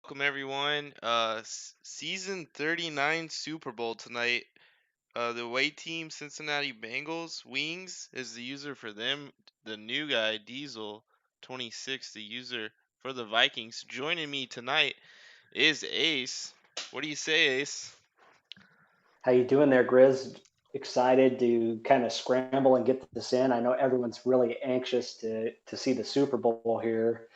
welcome everyone. Season 39 Super Bowl tonight. The away team Cincinnati Bengals Wings is the user for them. The new guy Diesel 26, the user for the Vikings. Joining me tonight is Ace. What do you say, Ace? How you doing there, Grizz? Excited to kind of scramble and get this in. I know everyone's really anxious to see the Super Bowl here,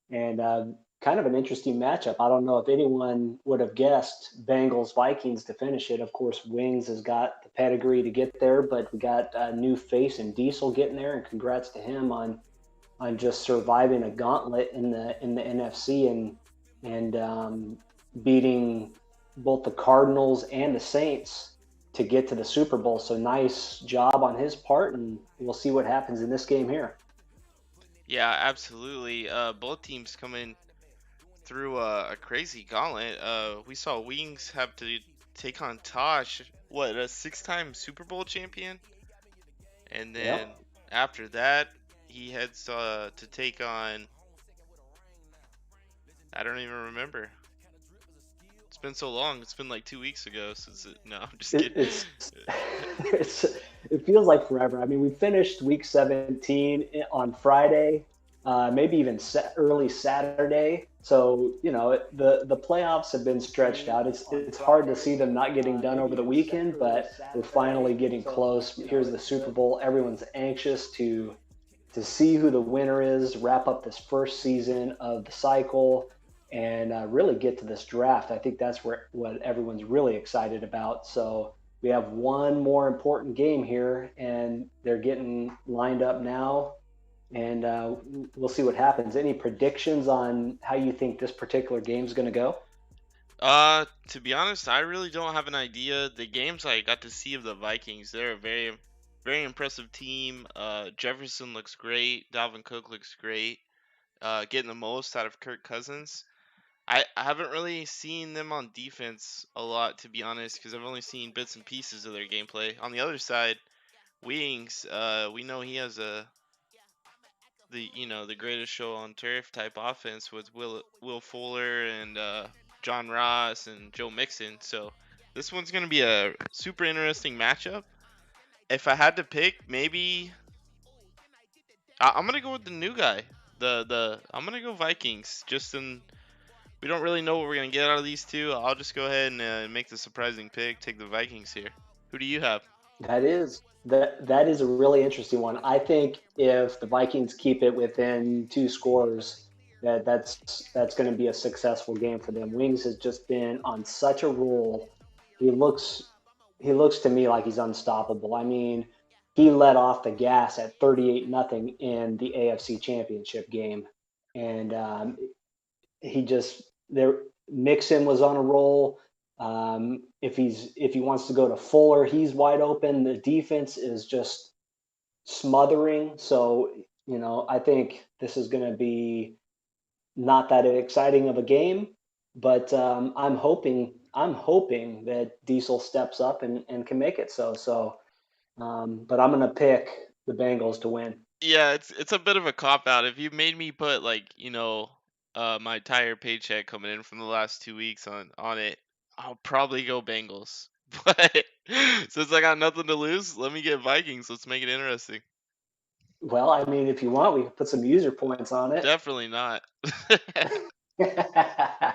and kind of an interesting matchup. I don't know if anyone would have guessed Bengals Vikings to finish it. Of course, Wings has got the pedigree to get there, but we got a new face and Diesel getting there, and congrats to him on just surviving a gauntlet in the NFC and beating both the Cardinals and the Saints to get to the Super Bowl. So nice job on his part, and we'll see what happens in this game here. Yeah, absolutely. Both teams coming through a crazy gauntlet. We saw Wings have to take on Tosh, what, a six-time Super Bowl champion? And then Yep. after that, he heads to take on. I don't even remember. It's been so long. It's been like 2 weeks ago since it. No, I'm just It, kidding. it's it's it feels like forever. I mean, we finished week 17 on Friday, maybe even early Saturday. So the playoffs have been stretched out. It's hard to see them not getting done over the weekend, but we're finally getting close. Here's the Super Bowl. Everyone's anxious to see who the winner is, wrap up this first season of the cycle, and really get to this draft. I think that's what everyone's really excited about. So we have one more important game here, and they're getting lined up now, and we'll see what happens. Any predictions on how you think this particular game is going to go? To be honest, I really don't have an idea. The games I got to see of the Vikings, they're a very, very impressive team. Jefferson looks great. Dalvin Cook looks great. Getting the most out of Kirk Cousins. I haven't really seen them on defense a lot, to be honest, because I've only seen bits and pieces of their gameplay. On the other side, Wings, we know he has the greatest show on turf type offense with Will Fuller and John Ross and Joe Mixon. So this one's gonna be a super interesting matchup. If I had to pick, maybe I'm gonna go with the new guy. The I'm gonna go Vikings. Just in we don't really know what we're gonna get out of these two. I'll just go ahead and make the surprising pick. Take the Vikings here. Who do you have? That is a really interesting one. I think if the Vikings keep it within two scores, that's going to be a successful game for them. Wings has just been on such a roll. He looks he looks to me like he's unstoppable. I mean, he let off the gas at 38-0 in the AFC Championship game, and he just there. Mixon was on a roll. If he wants to go to Fuller, he's wide open. The defense is just smothering. So I think this is going to be not that exciting of a game, but I'm hoping that Diesel steps up and can make it. But I'm going to pick the Bengals to win. Yeah, it's a bit of a cop out. If you made me put like, my entire paycheck coming in from the last 2 weeks on it, I'll probably go Bengals. But since I got nothing to lose, let me get Vikings. Let's make it interesting. Well, I mean, if you want, we can put some user points on it. Definitely not. I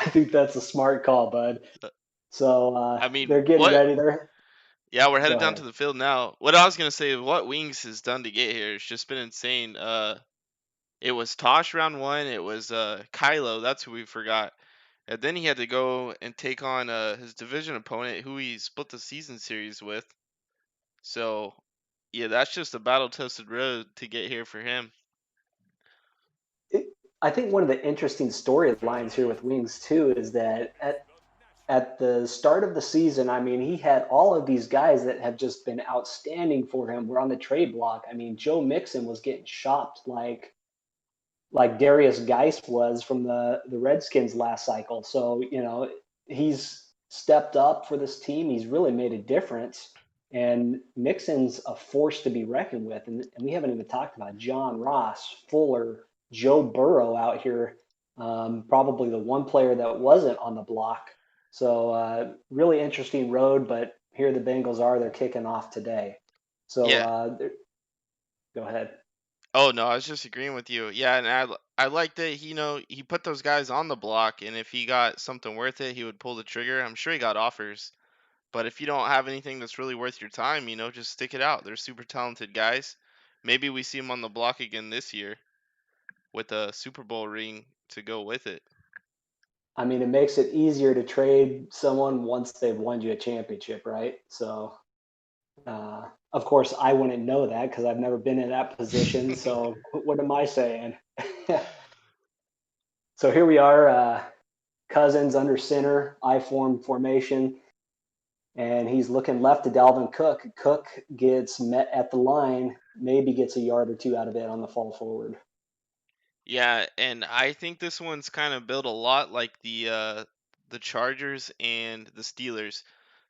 think that's a smart call, bud. So I mean, they're getting what? ready. There, Yeah, we're go headed down to ahead. the field now. What I was gonna say, what Wings has done to get here, it's just been insane. It was Tosh round one. It was Kylo. That's who we forgot. And then he had to go and take on his division opponent, who he split the season series with. So, yeah, that's just a battle-tested road to get here for him. It, I think one of the interesting storylines here with Wings too is that at the start of the season, I mean, he had all of these guys that have just been outstanding for him. Were on the trade block. I mean, Joe Mixon was getting shopped like Darius Geist was from the Redskins last cycle. So he's stepped up for this team. He's really made a difference. And Mixon's a force to be reckoned with. And we haven't even talked about John Ross, Fuller, Joe Burrow out here. Probably the one player that wasn't on the block. So really interesting road, but here the Bengals are. They're kicking off today. So Yeah. go ahead. Oh no, I was just agreeing with you. Yeah, and I like that he put those guys on the block, and if he got something worth it, he would pull the trigger. I'm sure he got offers, but if you don't have anything that's really worth your time, just stick it out. They're super talented guys. Maybe we see him on the block again this year with a Super Bowl ring to go with it. I mean, it makes it easier to trade someone once they've won you a championship, right? So, of course, I wouldn't know that because I've never been in that position. So, what am I saying? So here we are, Cousins under center, I form formation, and he's looking left to Dalvin Cook. Cook gets met at the line, maybe gets a yard or two out of it on the fall forward. Yeah, and I think this one's kind of built a lot like the Chargers and the Steelers.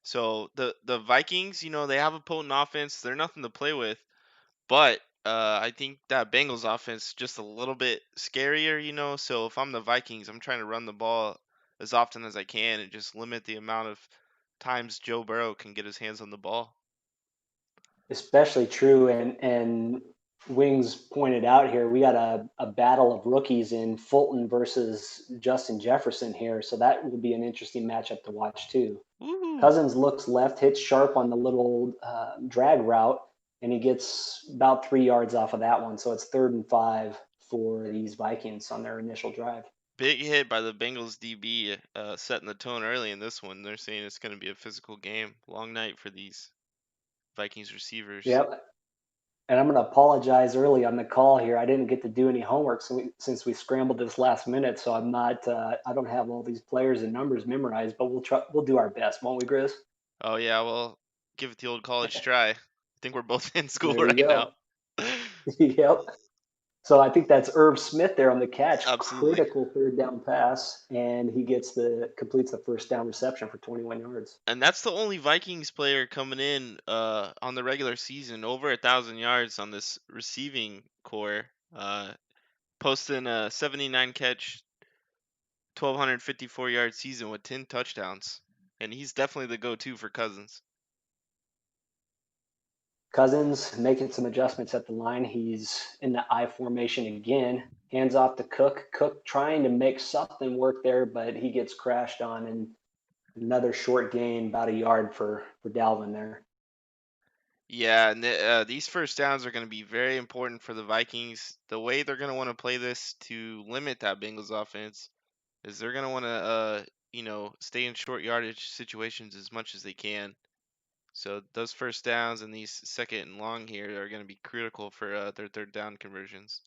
So the Vikings, they have a potent offense. They're nothing to play with, but I think that Bengals offense is just a little bit scarier. So if I'm the Vikings, I'm trying to run the ball as often as I can and just limit the amount of times Joe Burrow can get his hands on the ball. Especially true, and Wings pointed out here, we got a battle of rookies in Fulton versus Justin Jefferson here, so that will be an interesting matchup to watch too. Woo! Cousins looks left, hits sharp on the little drag route, and he gets about 3 yards off of that one. So it's 3rd and 5 for these Vikings on their initial drive. Big hit by the Bengals DB, setting the tone early in this one. They're saying it's going to be a physical game. Long night for these Vikings receivers. Yep. And I'm going to apologize early on the call here. I didn't get to do any homework since we scrambled this last minute, so I'm not. I don't have all these players and numbers memorized, but we'll try. We'll do our best, won't we, Grizz? Oh yeah, well, give it the old college try. I think we're both in school There you right now. go. Yep. So I think that's Irv Smith there on the catch. Absolutely. Critical third down pass, and he completes the first down reception for 21 yards. And that's the only Vikings player coming in on the regular season over 1,000 yards on this receiving core. Posting a 79 catch, 1,254 yard season with 10 touchdowns, and he's definitely the go-to for Cousins. Cousins making some adjustments at the line. He's in the I formation again. Hands off to Cook. Cook trying to make something work there, but he gets crashed on, and another short gain, about a yard for Dalvin there. Yeah, and these first downs are going to be very important for the Vikings. The way they're going to want to play this to limit that Bengals offense is they're going to want to, stay in short yardage situations as much as they can. So those first downs and these second and long here are going to be critical for their third down conversions.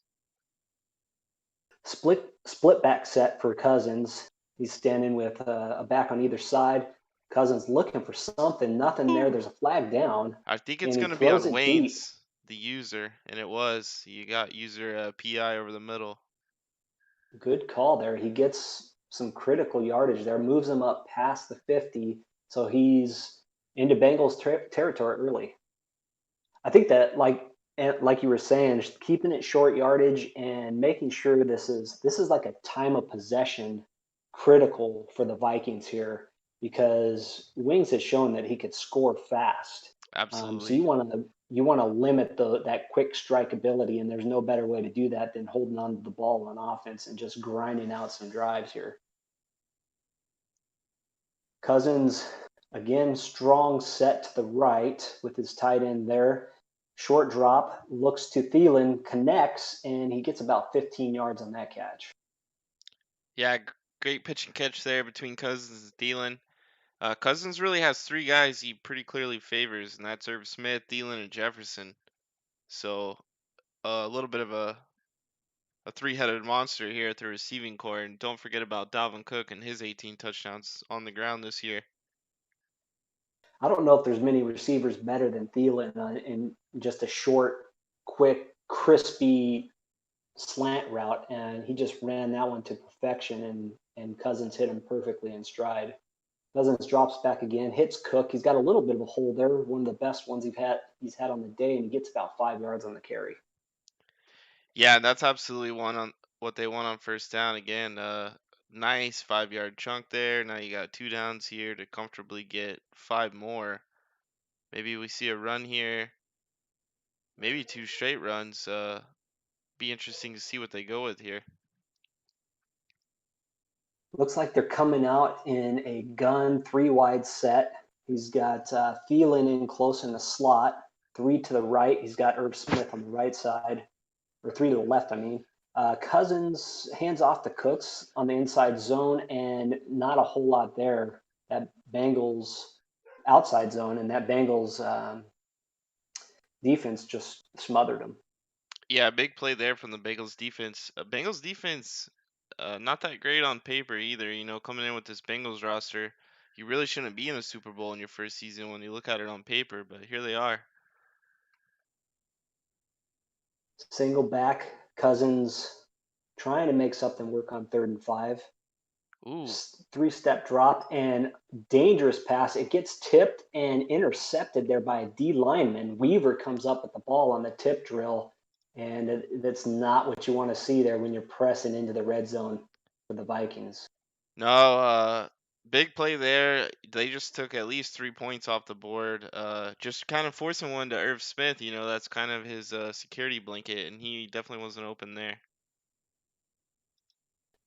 Split back set for Cousins. He's standing with a back on either side. Cousins looking for something. Nothing there. Woo! There's a flag down, I think it's and he going to be throws on it deep. Wayne's, the user, and it was. You got user PI over the middle. Good call there. He gets some critical yardage there, moves him up past the 50, so he's into Bengals territory early. I think that like you were saying, keeping it short yardage and making sure this is like a time of possession critical for the Vikings here because Wings has shown that he could score fast. So Absolutely. you want to limit that quick strike ability, and there's no better way to do that than holding on to the ball on offense and just grinding out some drives here. Cousins, again, strong set to the right with his tight end there. Short drop, looks to Thielen, connects, and he gets about 15 yards on that catch. Yeah, great pitch and catch there between Cousins and Thielen. Cousins really has three guys he pretty clearly favors, and that's Irv Smith, Thielen, and Jefferson. So a little bit of a three-headed monster here at the receiving core. And don't forget about Dalvin Cook and his 18 touchdowns on the ground this year. I don't know if there's many receivers better than Thielen in just a short, quick, crispy slant route, and he just ran that one to perfection, and Cousins hit him perfectly in stride. Cousins drops back again, hits Cook. He's got a little bit of a hole there, one of the best ones he's had on the day, and he gets about 5 yards on the carry. Yeah, that's absolutely what they want on first down again. Nice 5 yard chunk there. Now you got 2 downs here to comfortably get 5 more. Maybe we see a run here. Maybe 2 straight runs. Be interesting to see what they go with here. Looks like they're coming out in a gun 3 wide set. He's got Thielen in close in the slot, 3 to the right. He's got Irv Smith on the right side, or 3 to the left, I mean. Cousins hands off to Cooks on the inside zone, and not a whole lot there. That Bengals outside zone, and that Bengals defense just smothered him. Yeah, big play there from the Bengals defense. Bengals defense, not that great on paper either. Coming in with this Bengals roster, you really shouldn't be in a Super Bowl in your first season when you look at it on paper, but here they are. Single back, Cousins trying to make something work on 3rd and 5. Ooh, 3 step drop and dangerous pass. It gets tipped and intercepted there by a D lineman. Weaver comes up with the ball on the tip drill, and that's not what you want to see there when you're pressing into the red zone for the Vikings. no, big play there. They just took at least 3 points off the board. Just kind of forcing one to Irv Smith. That's kind of his security blanket, and he definitely wasn't open there.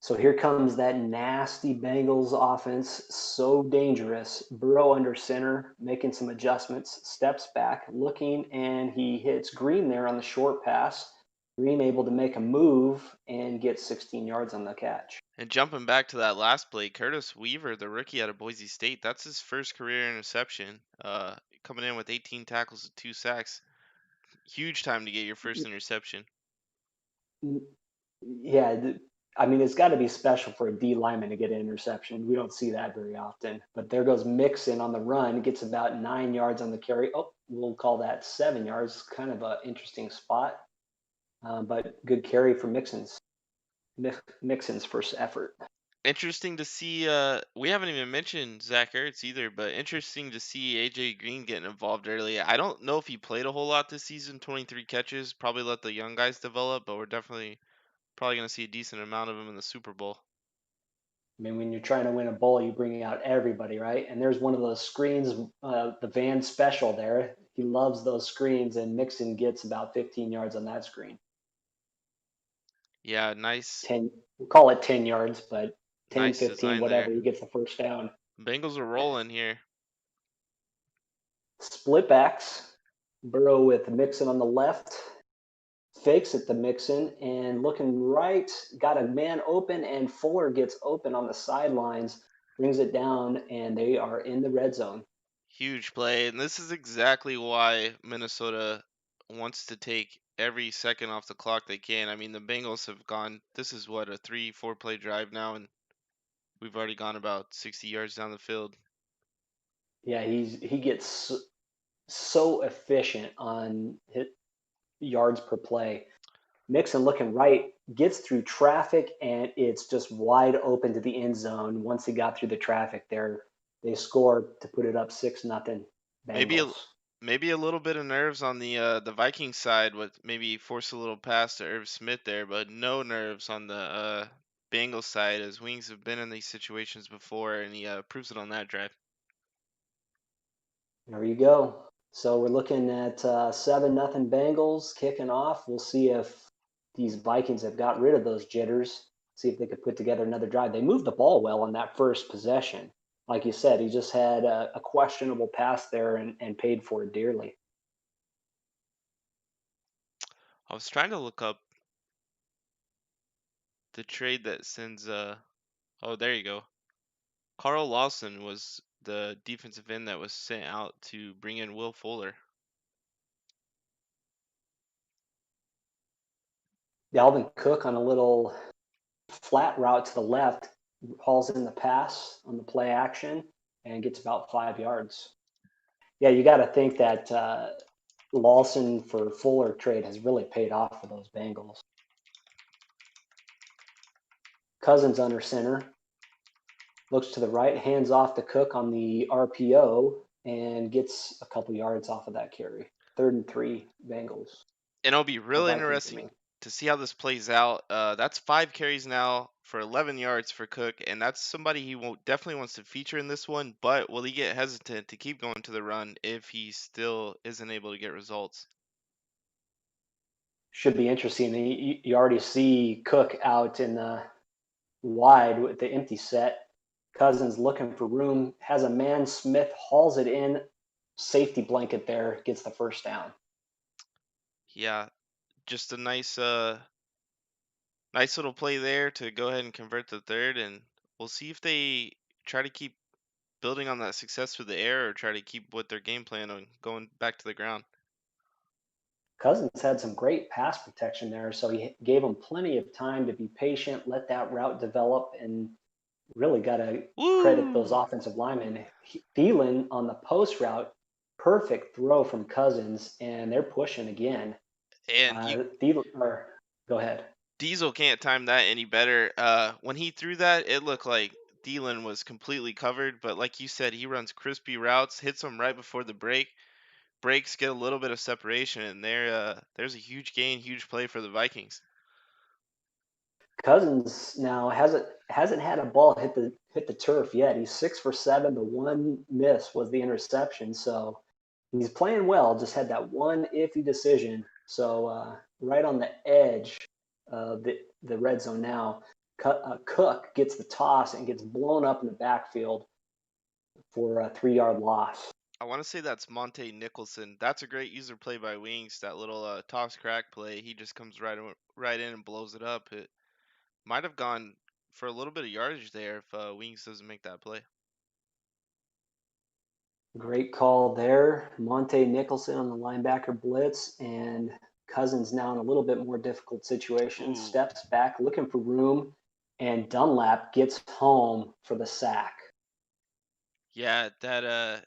So here comes that nasty Bengals offense, so dangerous. Burrow under center, making some adjustments, steps back, looking, and he hits Green there on the short pass. Green able to make a move and get 16 yards on the catch. And jumping back to that last play, Curtis Weaver, the rookie out of Boise State, that's his first career interception. Coming in with 18 tackles and 2 sacks. Huge time to get your first interception. Yeah, I mean, it's got to be special for a D lineman to get an interception. We don't see that very often. But there goes Mixon on the run, gets about 9 yards on the carry. Oh, we'll call that 7 yards. Kind of an interesting spot, but good carry for Mixon's first effort. Interesting to see. We haven't even mentioned Zach Ertz either, but interesting to see AJ Green getting involved early. I don't know if he played a whole lot this season. 23 catches. Probably let the young guys develop, but we're definitely probably gonna see a decent amount of him in the Super Bowl. I mean, when you're trying to win a bowl, you bring out everybody, right? And there's one of those screens, the Van special there. He loves those screens, and Mixon gets about 15 yards on that screen. Yeah, nice, 10, we'll call it 10 yards, but 10, nice 15, design there. whatever, he gets the first down. Bengals are rolling here. Split backs. Burrow with Mixon on the left, fakes it to Mixon, and looking right, got a man open, and Fuller gets open on the sidelines, brings it down, and they are in the red zone. Huge play, and this is exactly why Minnesota wants to take every second off the clock they can. I mean, the Bengals have gone. This is what, a 3-4 play drive now, and we've already gone about 60 yards down the field. Yeah, he gets so efficient on hit yards per play. Mixon looking right, gets through traffic, and it's just wide open to the end zone. Once he got through the traffic there, they scored to put it up 6-0 Maybe a, Bengals. maybe a little bit of nerves on the Viking side with maybe force a little pass to Irv Smith there, but no nerves on the Bengals side as Wings have been in these situations before, and he proves it on that drive. There you go. So we're looking at 7-0 Bengals kicking off. We'll see if these Vikings have got rid of those jitters. See if they could put together another drive. They moved the ball well on that first possession. Like you said, he just had a questionable pass there and paid for it dearly. I was trying to look up the trade that sends oh, there you go. Carl Lawson was the defensive end that was sent out to bring in Will Fuller. Dalvin Cook on a little flat route to the left, hauls in the pass on the play action and gets about 5 yards. Yeah, you got to think that Lawson for Fuller trade has really paid off for those Bengals. Cousins under center, looks to the right, hands off to Cook on the RPO, and gets a couple yards off of that carry. 3rd and 3 Bengals And it'll be or real Vikings, I interesting. mean. to see how this plays out. That's 5 carries now for 11 yards for Cook, and that's somebody he will definitely wants to feature in this one. But will he get hesitant to keep going to the run if he still isn't able to get results? Should be interesting. You already see Cook out in the wide with the empty set. Cousins looking for room, has a man. Smith hauls it in, safety blanket there, gets the first down. Yeah, just a nice little play there to go ahead and convert the third, and we'll see if they try to keep building on that success through the air or try to keep with their game plan on going back to the ground. Cousins had some great pass protection there, so he gave him plenty of time to be patient, let that route develop, and really got to credit those Woo! offensive linemen. Thielen on the post route, perfect throw from Cousins, and they're pushing again. And you Thielen, go ahead. Diesel can't time that any better. When he threw that, it looked like Thielen was completely covered, but like you said, he runs crispy routes, hits them right before the break, breaks, get a little bit of separation, and there's a huge gain, huge play for the Vikings. Cousins now hasn't had a ball hit the turf yet. He's 6 for 7. The one miss was the interception, so he's playing well. Just had that one iffy decision. So right on the edge of the red zone now. Cook gets the toss and gets blown up in the backfield for a 3 yard loss. I want to say that's Monte Nicholson. That's a great user play by Wings. That little toss crack play. He just comes right in and blows it up. It might have gone for a little bit of yardage there if Wings doesn't make that play. Great call there. Monte Nicholson on the linebacker blitz, and Cousins now in a little bit more difficult situation. Ooh, Steps back, looking for room, and Dunlap gets home for the sack. yeah, that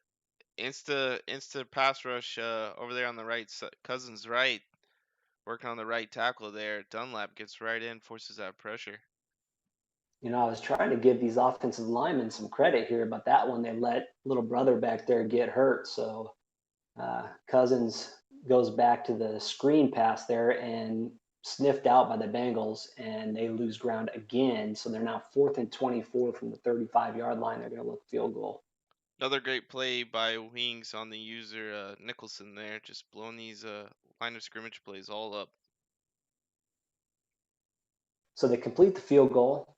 insta pass rush over there on the right, Cousins right, working on the right tackle there. Dunlap gets right in, forces that pressure. I was trying to give these offensive linemen some credit here, but that one they let little brother back there get hurt. So Cousins goes back to the screen pass there and sniffed out by the Bengals, and they lose ground again. So they're now 4th and 24 from the 35-yard line. They're going to look field goal. Another great play by Wings on the user Nicholson there, just blowing these line of scrimmage plays all up. So they complete the field goal.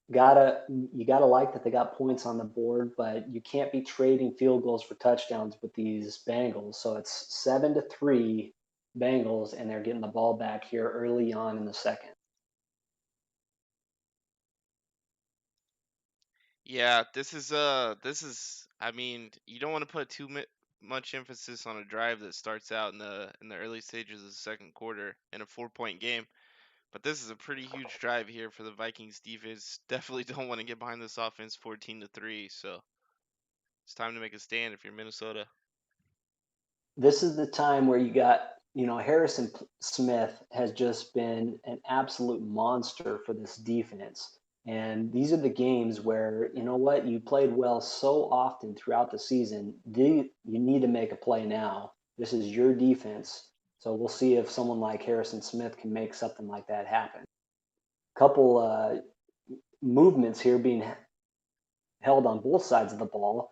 You gotta like that they got points on the board, but you can't be trading field goals for touchdowns with these Bengals. So it's 7-3 Bengals, and they're getting the ball back here early on in the second. Yeah, this is I mean, you don't want to put much emphasis on a drive that starts out in the early stages of the second quarter in a 4-point game, but this is a pretty huge drive here for the Vikings defense. Definitely don't want to get behind this offense 14-3, so it's time to make a stand if you're Minnesota. This is the time where you got, Harrison Smith has just been an absolute monster for this defense. And these are the games where, you know what, you played well so often throughout the season. You need to make a play now. This is your defense. So we'll see if someone like Harrison Smith can make something like that happen. Couple movements here being held on both sides of the ball.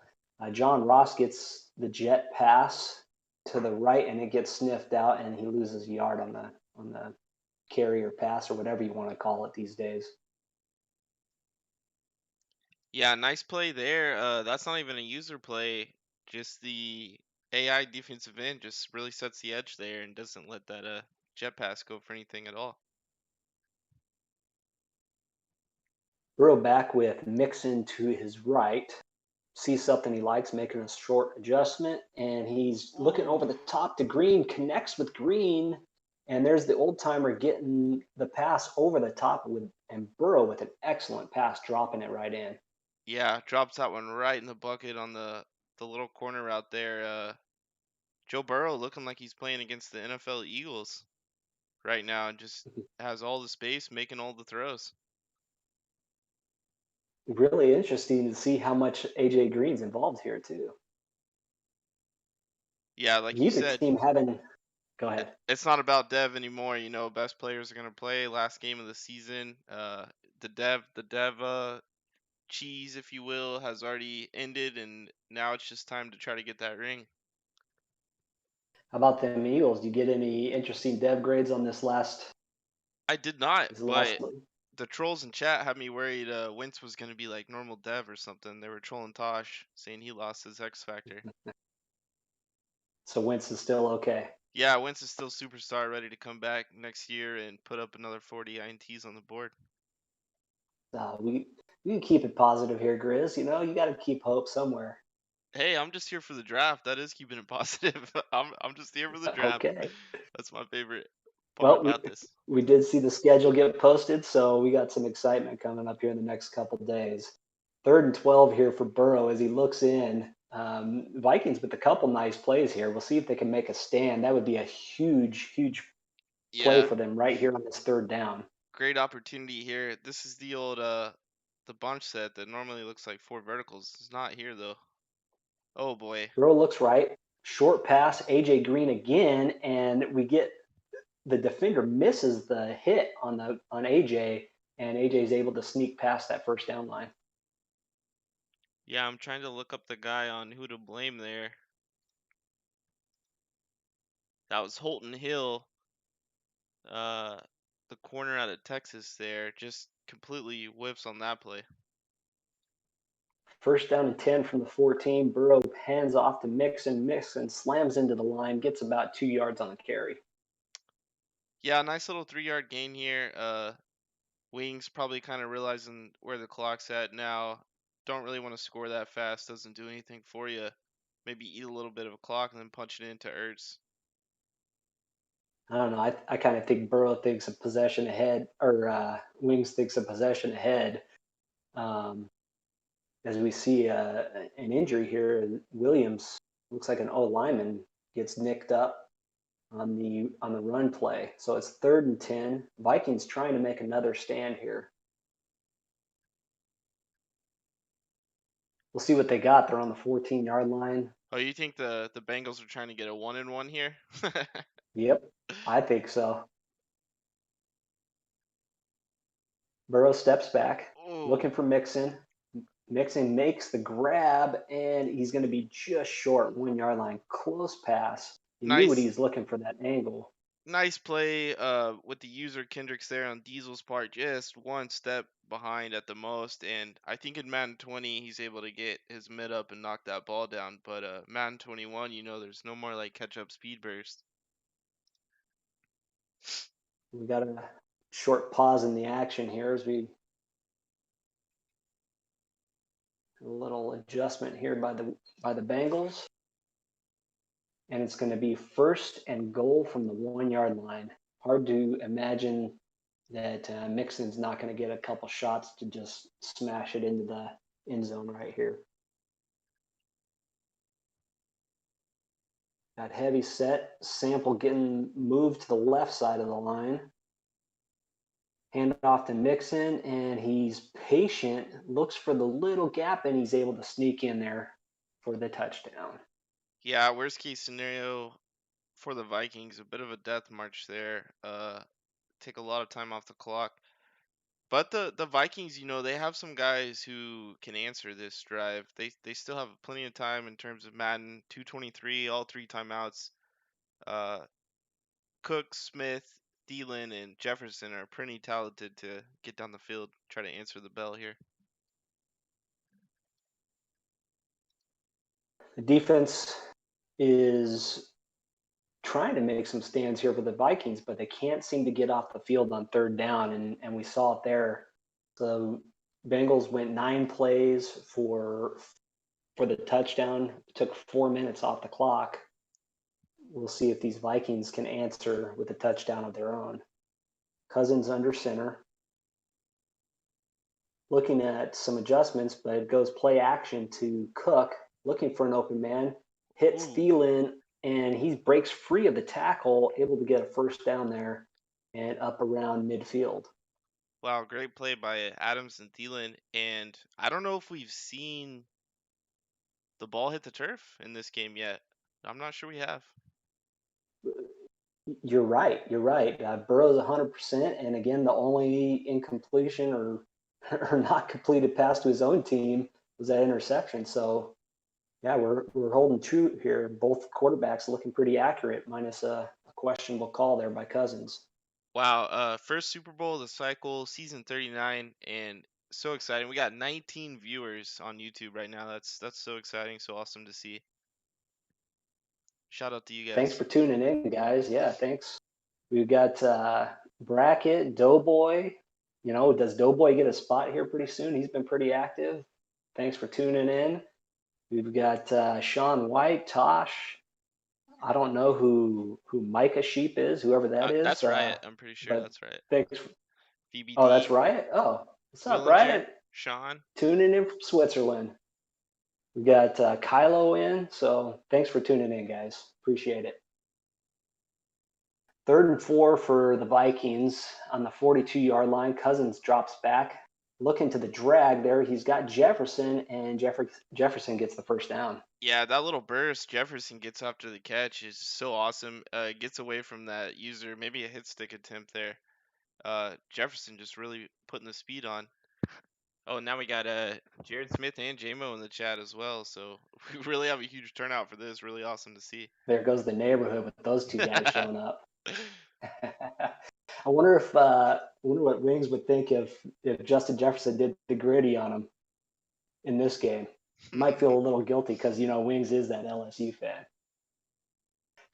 John Ross gets the jet pass to the right, and it gets sniffed out, and he loses a yard on the carrier pass or whatever you want to call it these days. Yeah, nice play there. That's not even a user play. Just the AI defensive end just really sets the edge there and doesn't let that jet pass go for anything at all. Burrow back with Mixon to his right, sees something he likes, making a short adjustment, and he's looking over the Ooh. top to Green, connects with Green, and there's the old timer getting the pass over the top with and Burrow with an excellent pass, dropping it right in. Yeah, drops that one right in the bucket on the little corner route there. Joe Burrow looking like he's playing against the NFL Eagles right now and just has all the space making all the throws. Really interesting to see how much AJ Green's involved here too. Yeah, like you Neither said, team having Go ahead. It's not about Dev anymore. You know, best players are gonna play. Last game of the season. The Dev cheese, if you will, has already ended, and now it's just time to try to get that ring. How about them Eagles? Do you get any interesting dev grades on I did not, this last but the trolls in chat had me worried Wentz was gonna be like normal Dev or something. They were trolling Tosh, saying he lost his X factor. so Wentz is still okay. Yeah, Wentz is still superstar, ready to come back next year and put up another 40 INTs on the board. We can keep it positive here, Grizz. You know, you got to keep hope somewhere. Hey, I'm just here for the draft. That is keeping it positive. I'm just here for the draft. Okay. That's my favorite part Well, about this. we did see the schedule get posted, so we got some excitement coming up here in the next couple days. 3rd and 12 here for Burrow as he looks in. Vikings with a couple nice plays here. We'll see if they can make a stand. That would be a huge, huge play Yeah, for them right here on this 3rd down. great opportunity here. This is the old the bunch set that normally looks like four verticals. It's not here though. Oh boy. Burrow looks right. Short pass, AJ Green again, and we get the defender misses the hit on AJ, and AJ is able to sneak past that 1st down line. Yeah, I'm trying to look up the guy on who to blame there. That was Holton Hill, uh, the corner out of Texas there. Just completely whiffs on that play. 1st down and 10 from the 14. Burrow hands off to Mixon. Mixon slams into the line, gets about 2 yards on the carry. Yeah, nice little 3 yard gain here. Wings probably kind of realizing where the clock's at now. Don't really want to score that fast. Doesn't do anything for you. Maybe eat a little bit of a clock and then punch it into Ertz. I don't know. I kind of think Burrow thinks a possession ahead, or Wings thinks a possession ahead. Um, as we see an injury here, Williams looks like an O lineman gets nicked up on the run play. So it's 3rd and 10. Vikings trying to make another stand here. We'll see what they got. They're on the 14-yard line. Oh, you think the Bengals are trying to get a 1-and-1 here? Yep, I think so. Burrow steps back, Oh, looking for Mixon. Mixon makes the grab, and he's going to be just short 1 yard line. Close pass. He knew what he nice was looking for that angle. nice play with the user Kendricks there on Diesel's part, just one step behind at the most. And I think in Madden 20 he's able to get his mid up and knock that ball down. But Madden 21, you know, there's no more like catch up speed burst. We got a short pause in the action here as we a little adjustment here by the Bengals, and it's going to be 1st and goal from the 1 yard line. Hard to imagine that Mixon's not going to get a couple shots to just smash it into the end zone right here. Got heavy set. Sample getting moved to the left side of the line. Hand off to Mixon, and he's patient, looks for the little gap, and he's able to sneak in there for the touchdown. Yeah, worst case scenario for the Vikings, a bit of a death march there. Take a lot of time off the clock. But the Vikings, you know, they have some guys who can answer this drive. They still have plenty of time in terms of Madden 223, all three timeouts. Uh, Cook, Smith, Thielen, and Jefferson are pretty talented to get down the field, try to answer the bell here. The defense is trying to make some stands here for the Vikings, but they can't seem to get off the field on 3rd down, and we saw it there. The Bengals went 9 plays for the touchdown. It took 4 minutes off the clock. We'll see if these Vikings can answer with a touchdown of their own. Cousins under center. Looking at some adjustments, but it goes play action to Cook, looking for an open man, hits Ooh, Thielen, and he breaks free of the tackle, able to get a 1st down there and up around midfield. wow, great play by Adams and Thielen. And I don't know if we've seen the ball hit the turf in this game yet. I'm not sure we have. You're right. You're right. Burrow's 100%, and again, the only incompletion or or not completed pass to his own team was that interception. So yeah, we're holding true here. Both quarterbacks looking pretty accurate, minus a questionable call there by Cousins. Wow, first Super Bowl of the cycle, season 39, and so exciting. We got 19 viewers on YouTube right now. That's so exciting, so awesome to see. Shout out to you Thanks guys. for tuning in, guys. Yeah, thanks. We've got Bracket, Doughboy. You know, does Doughboy get a spot here pretty soon? He's been pretty active. Thanks for tuning in. We've got Sean White, Tosh. I don't know who Micah Sheep is, whoever that is. That's right. I'm pretty sure But that's right. thanks. Oh, that's VBD, Riot. Oh, what's up, Willinger, Riot? Sean. Tuning in from Switzerland. We got Kylo in, so thanks for tuning in, guys. Appreciate it. 3rd and 4 for the Vikings on the 42-yard line. Cousins drops back, looking to the drag there. He's got Jefferson, and Jefferson gets the first down. Yeah, that little burst Jefferson gets after the catch is so awesome. Gets away from that user, maybe a hit stick attempt there. Jefferson just really putting the speed on. Oh, now we got Jared Smith and JMO in the chat as well. So we really have a huge turnout for this. Really awesome to see. There goes the neighborhood with those two guys showing up. I wonder what Wings would think if Justin Jefferson did the gritty on him in this game. Might feel a little guilty because Wings is that LSU fan.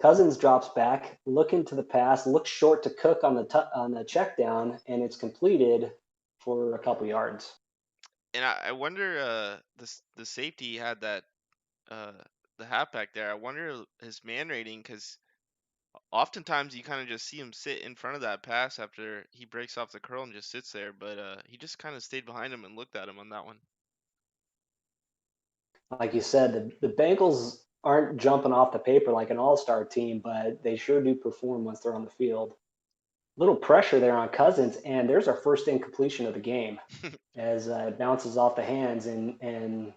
Cousins drops back, looking to the pass, looks short to Cook on the check down, and it's completed for a couple yards. And I wonder the safety had that uh the halfback there. I wonder his man rating because oftentimes you kind of just see him sit in front of that pass after he breaks off the curl and just sits there, but he just kind of stayed behind him and looked at him on that one. Like you said, the Bengals aren't jumping off the paper like an all-star team, but they sure do perform once they're on the field. Little pressure there on Cousins, and there's our first incompletion of the game as it bounces off the hands and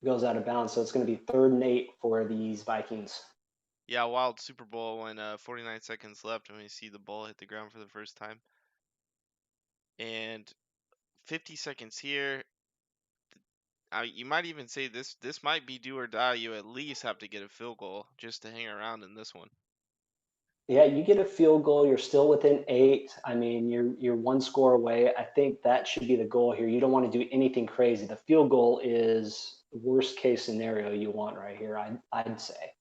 goes out of bounds. So it's going to be 3rd and 8 for these Vikings. Yeah, wild Super Bowl when 49 seconds left and we see the ball hit the ground for the first time. And 50 seconds here. You might even say this might be do or die. You at least have to get a field goal just to hang around in this one. Yeah, you get a field goal, you're still within 8. I mean, you're one score away. I think that should be the goal here. You don't want to do anything crazy. The field goal is the worst case scenario you want right here, I'd say.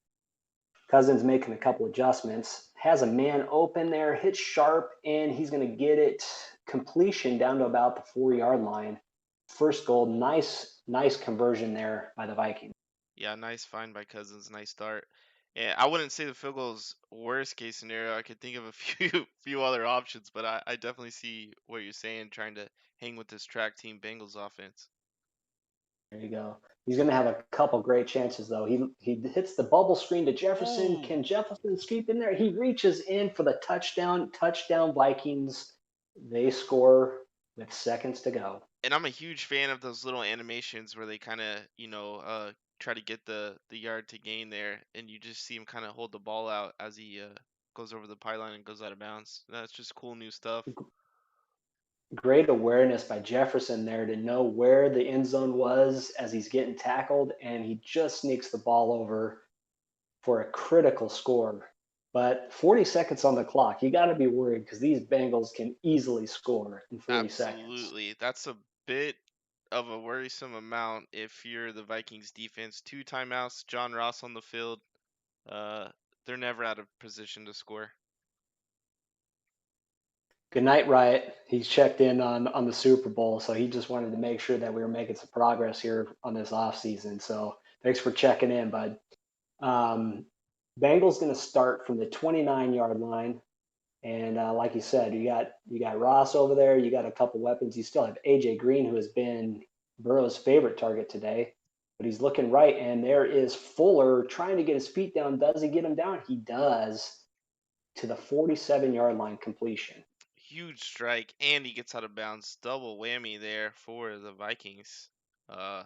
Cousins making a couple adjustments, has a man open there, hits sharp, and he's going to get it completion down to about the 4-yard line. First goal, nice conversion there by the Vikings. Yeah, nice find by Cousins. Nice start. And I wouldn't say the field goal's worst case scenario. I could think of a few other options, but I definitely see what you're saying, trying to hang with this track team Bengals offense. There you go. He's going to have a couple great chances though. He hits the bubble screen to Jefferson. Ooh, Can Jefferson sweep in there? He reaches in for the touchdown. Touchdown Vikings. They score with seconds to go. and I'm a huge fan of those little animations where they kind of, try to get the yard to gain there, and you just see him kind of hold the ball out as he goes over the pylon and goes out of bounds. That's just cool new stuff. Great awareness by Jefferson there to know where the end zone was as he's getting tackled, and he just sneaks the ball over for a critical score. But 40 seconds on the clock, you got to be worried because these Bengals can easily score in 40 seconds. Absolutely. That's a bit of a worrisome amount if you're the Vikings defense. 2 timeouts, John Ross on the field. Uh, they're never out of position to score. Good night, Riot. He's checked in on the Super Bowl, so he just wanted to make sure that we were making some progress here on this off season. So thanks for checking in, bud. Um, Bengals going to start from the 29-yard line. And like you said, you got Ross over there. You got a couple weapons. You still have AJ Green, who has been Burrow's favorite target today, but he's looking right. And there is Fuller trying to get his feet down. Does he get him down? He does, to the 47-yard line completion. Huge strike, and he gets out of bounds. Double whammy there for the Vikings. Uh,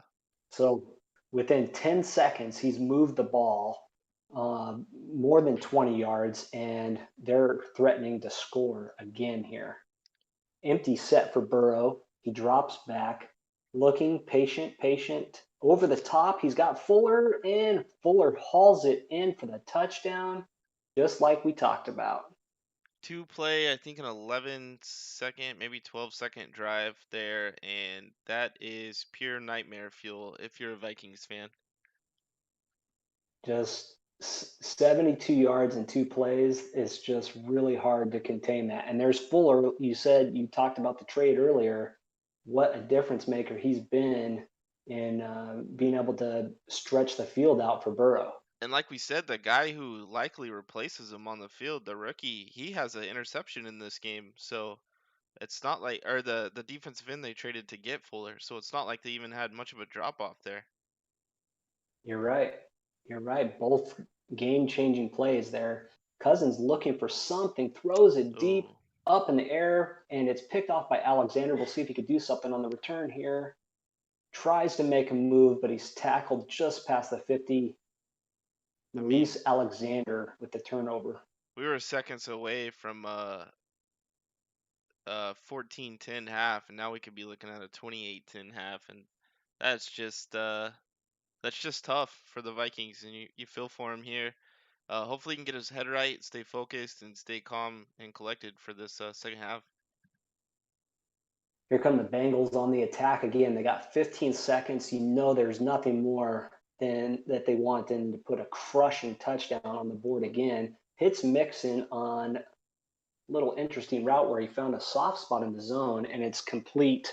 So within 10 seconds, he's moved the ball. more than 20 yards, and they're threatening to score again here. Empty set for Burrow. He drops back, looking patient, patient. Over the top, he's got Fuller, and Fuller hauls it in for the touchdown, just like we talked about. Two play, I think an 11-second, maybe 12-second drive there, and that is pure nightmare fuel if you're a Vikings fan. Just 72 yards in two plays is just really hard to contain that. And there's Fuller. You talked about the trade earlier. What a difference maker he's been in being able to stretch the field out for Burrow. And like we said, the guy who likely replaces him on the field, the rookie, he has an interception in this game. So it's not like, or the defensive end they traded to get Fuller. So it's not like they even had much of a drop off there. You're right. You're right. Both game-changing plays there. Cousins looking for something, throws it deep Oh, up in the air, and it's picked off by Alexander. We'll see if he could do something on the return here. Tries to make a move, but he's tackled just past the 50. I mean, Maurice Alexander with the turnover. we were seconds away from 14-10 half, and now we could be looking at a 28-10 half, and that's just tough for the Vikings, and you feel for him here. Hopefully he can get his head right, stay focused, and stay calm and collected for this second half. Here come the Bengals on the attack again. They got 15 seconds. You know there's nothing more than that they want than to put a crushing touchdown on the board again. Hits Mixon on a little interesting route where he found a soft spot in the zone, and it's complete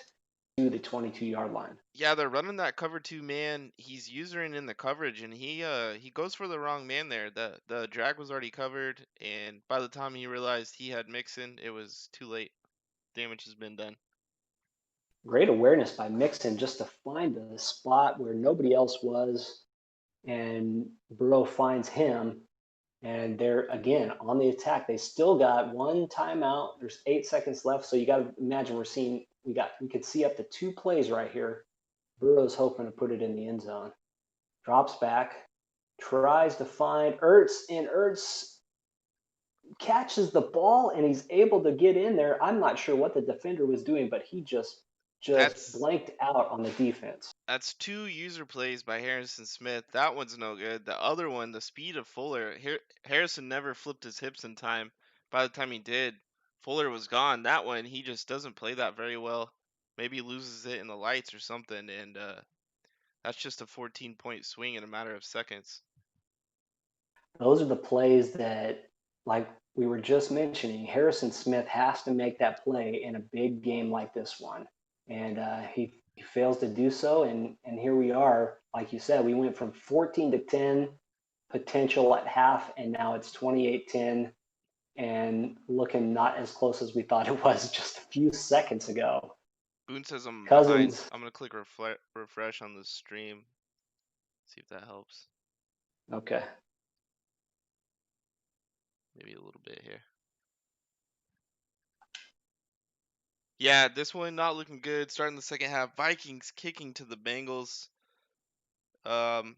to the 22-yard line. Yeah, they're running that cover two man. He's usering in the coverage, and he goes for the wrong man there. The drag was already covered, and by the time he realized he had Mixon, it was too late. Damage has been done. Great awareness by Mixon just to find a spot where nobody else was, and Burrow finds him. And they're again on the attack. They still got one timeout. There's 8 seconds left. So you got to imagine we could see up to two plays right here. Burrow's hoping to put it in the end zone. Drops back, tries to find Ertz, and Ertz catches the ball and he's able to get in there. I'm not sure what the defender was doing, but he just That's blanked out on the defense. That's two user plays by Harrison Smith. That one's no good. The other one, the speed of Fuller. Harrison never flipped his hips in time. By the time he did, Fuller was gone. That one, he just doesn't play that very well. Maybe he loses it in the lights or something, and that's just a 14-point swing in a matter of seconds. Those are the plays that, like we were just mentioning, Harrison Smith has to make that play in a big game like this one. And he fails to do so. And here we are. Like you said, we went from 14-10 potential at half, and now it's 28-10 and looking not as close as we thought it was just a few seconds ago. Boone says I'm behind. Cousins. I'm gonna click refresh on the stream. See if that helps. Okay. Maybe a little bit here. Yeah, this one not looking good. Starting the second half, Vikings kicking to the Bengals. Um,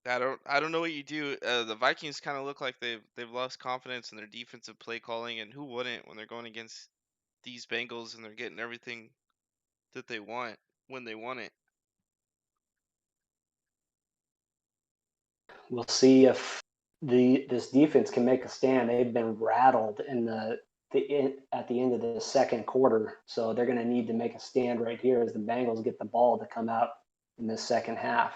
I don't know what you do. The Vikings kind of look like they've lost confidence in their defensive play calling, and who wouldn't when they're going against these Bengals and they're getting everything that they want when they want it. We'll see if this defense can make a stand. They've been rattled at the end of the second quarter, so they're going to need to make a stand right here as the Bengals get the ball to come out in the second half.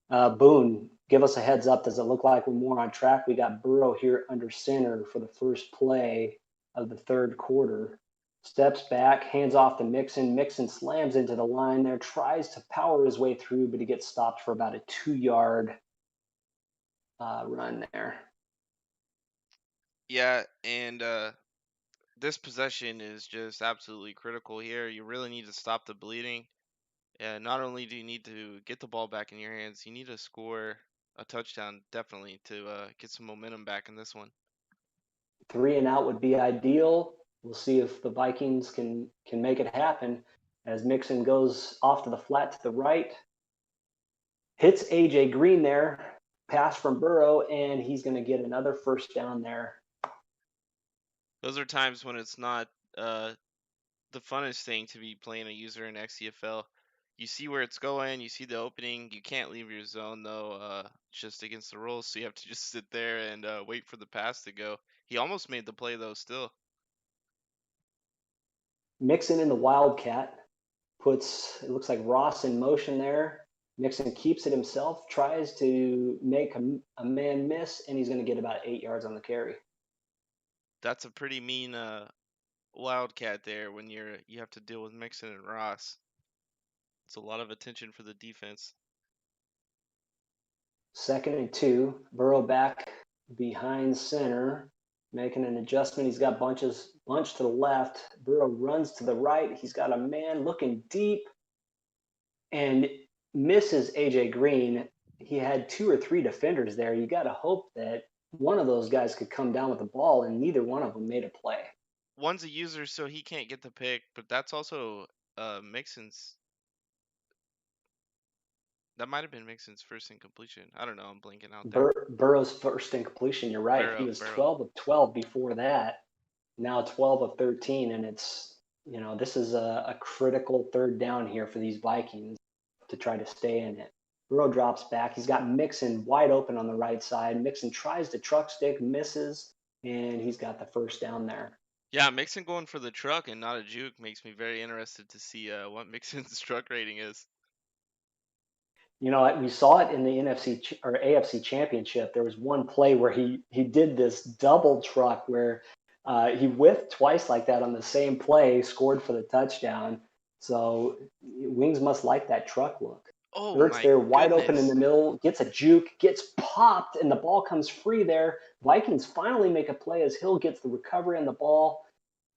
Boone, give us a heads up. Does it look like we're more on track? We got Burrow here under center for the first play of the third quarter. Steps back, hands off to Mixon. Mixon slams into the line there, tries to power his way through, but he gets stopped for about a 2 yard run there. Yeah, and this possession is just absolutely critical here. You really need to stop the bleeding. And not only do you need to get the ball back in your hands, you need to score a touchdown definitely to get some momentum back in this one. 3 and out would be ideal. We'll see if the Vikings can make it happen as Mixon goes off to the flat to the right. Hits AJ Green there. pass from Burrow, and he's going to get another first down there. Those are times when it's not the funnest thing to be playing a user in XCFL. You see where it's going, you see the opening. You can't leave your zone though, just against the rules. So you have to just sit there and wait for the pass to go. He almost made the play though. Still, Mixon in the Wildcat puts, it looks like Ross in motion there. Mixon keeps it himself, tries to make a man miss, and he's going to get about 8 yards on the carry. that's a pretty mean wildcat there when you have to deal with Mixon and Ross. It's a lot of attention for the defense. 2nd and 2. Burrow back behind center, making an adjustment. He's got bunch to the left. Burrow runs to the right. He's got a man looking deep and misses AJ Green. He had 2 or 3 defenders there. You got to hope that one of those guys could come down with the ball, and neither one of them made a play. One's a user, so he can't get the pick, but that's also Mixon's. That might have been Mixon's first incompletion. I don't know. I'm blanking out there. Burrow's first incompletion. You're right. He was Burrow. 12 of 12 before that. Now 12 of 13, and it's, this is a critical third down here for these Vikings to try to stay in it. Burrow drops back. He's got Mixon wide open on the right side. Mixon tries to truck stick, misses, and he's got the first down there. Yeah, Mixon going for the truck and not a juke makes me very interested to see what Mixon's truck rating is. We saw it in the NFC or AFC Championship. There was one play where he did this double truck where he whiffed twice like that on the same play, scored for the touchdown. So Wings must like that truck look. Oh Ertz my there, wide open in goodness. the middle, gets a juke, gets popped, and the ball comes free there. Vikings finally make a play as Hill gets the recovery on the ball,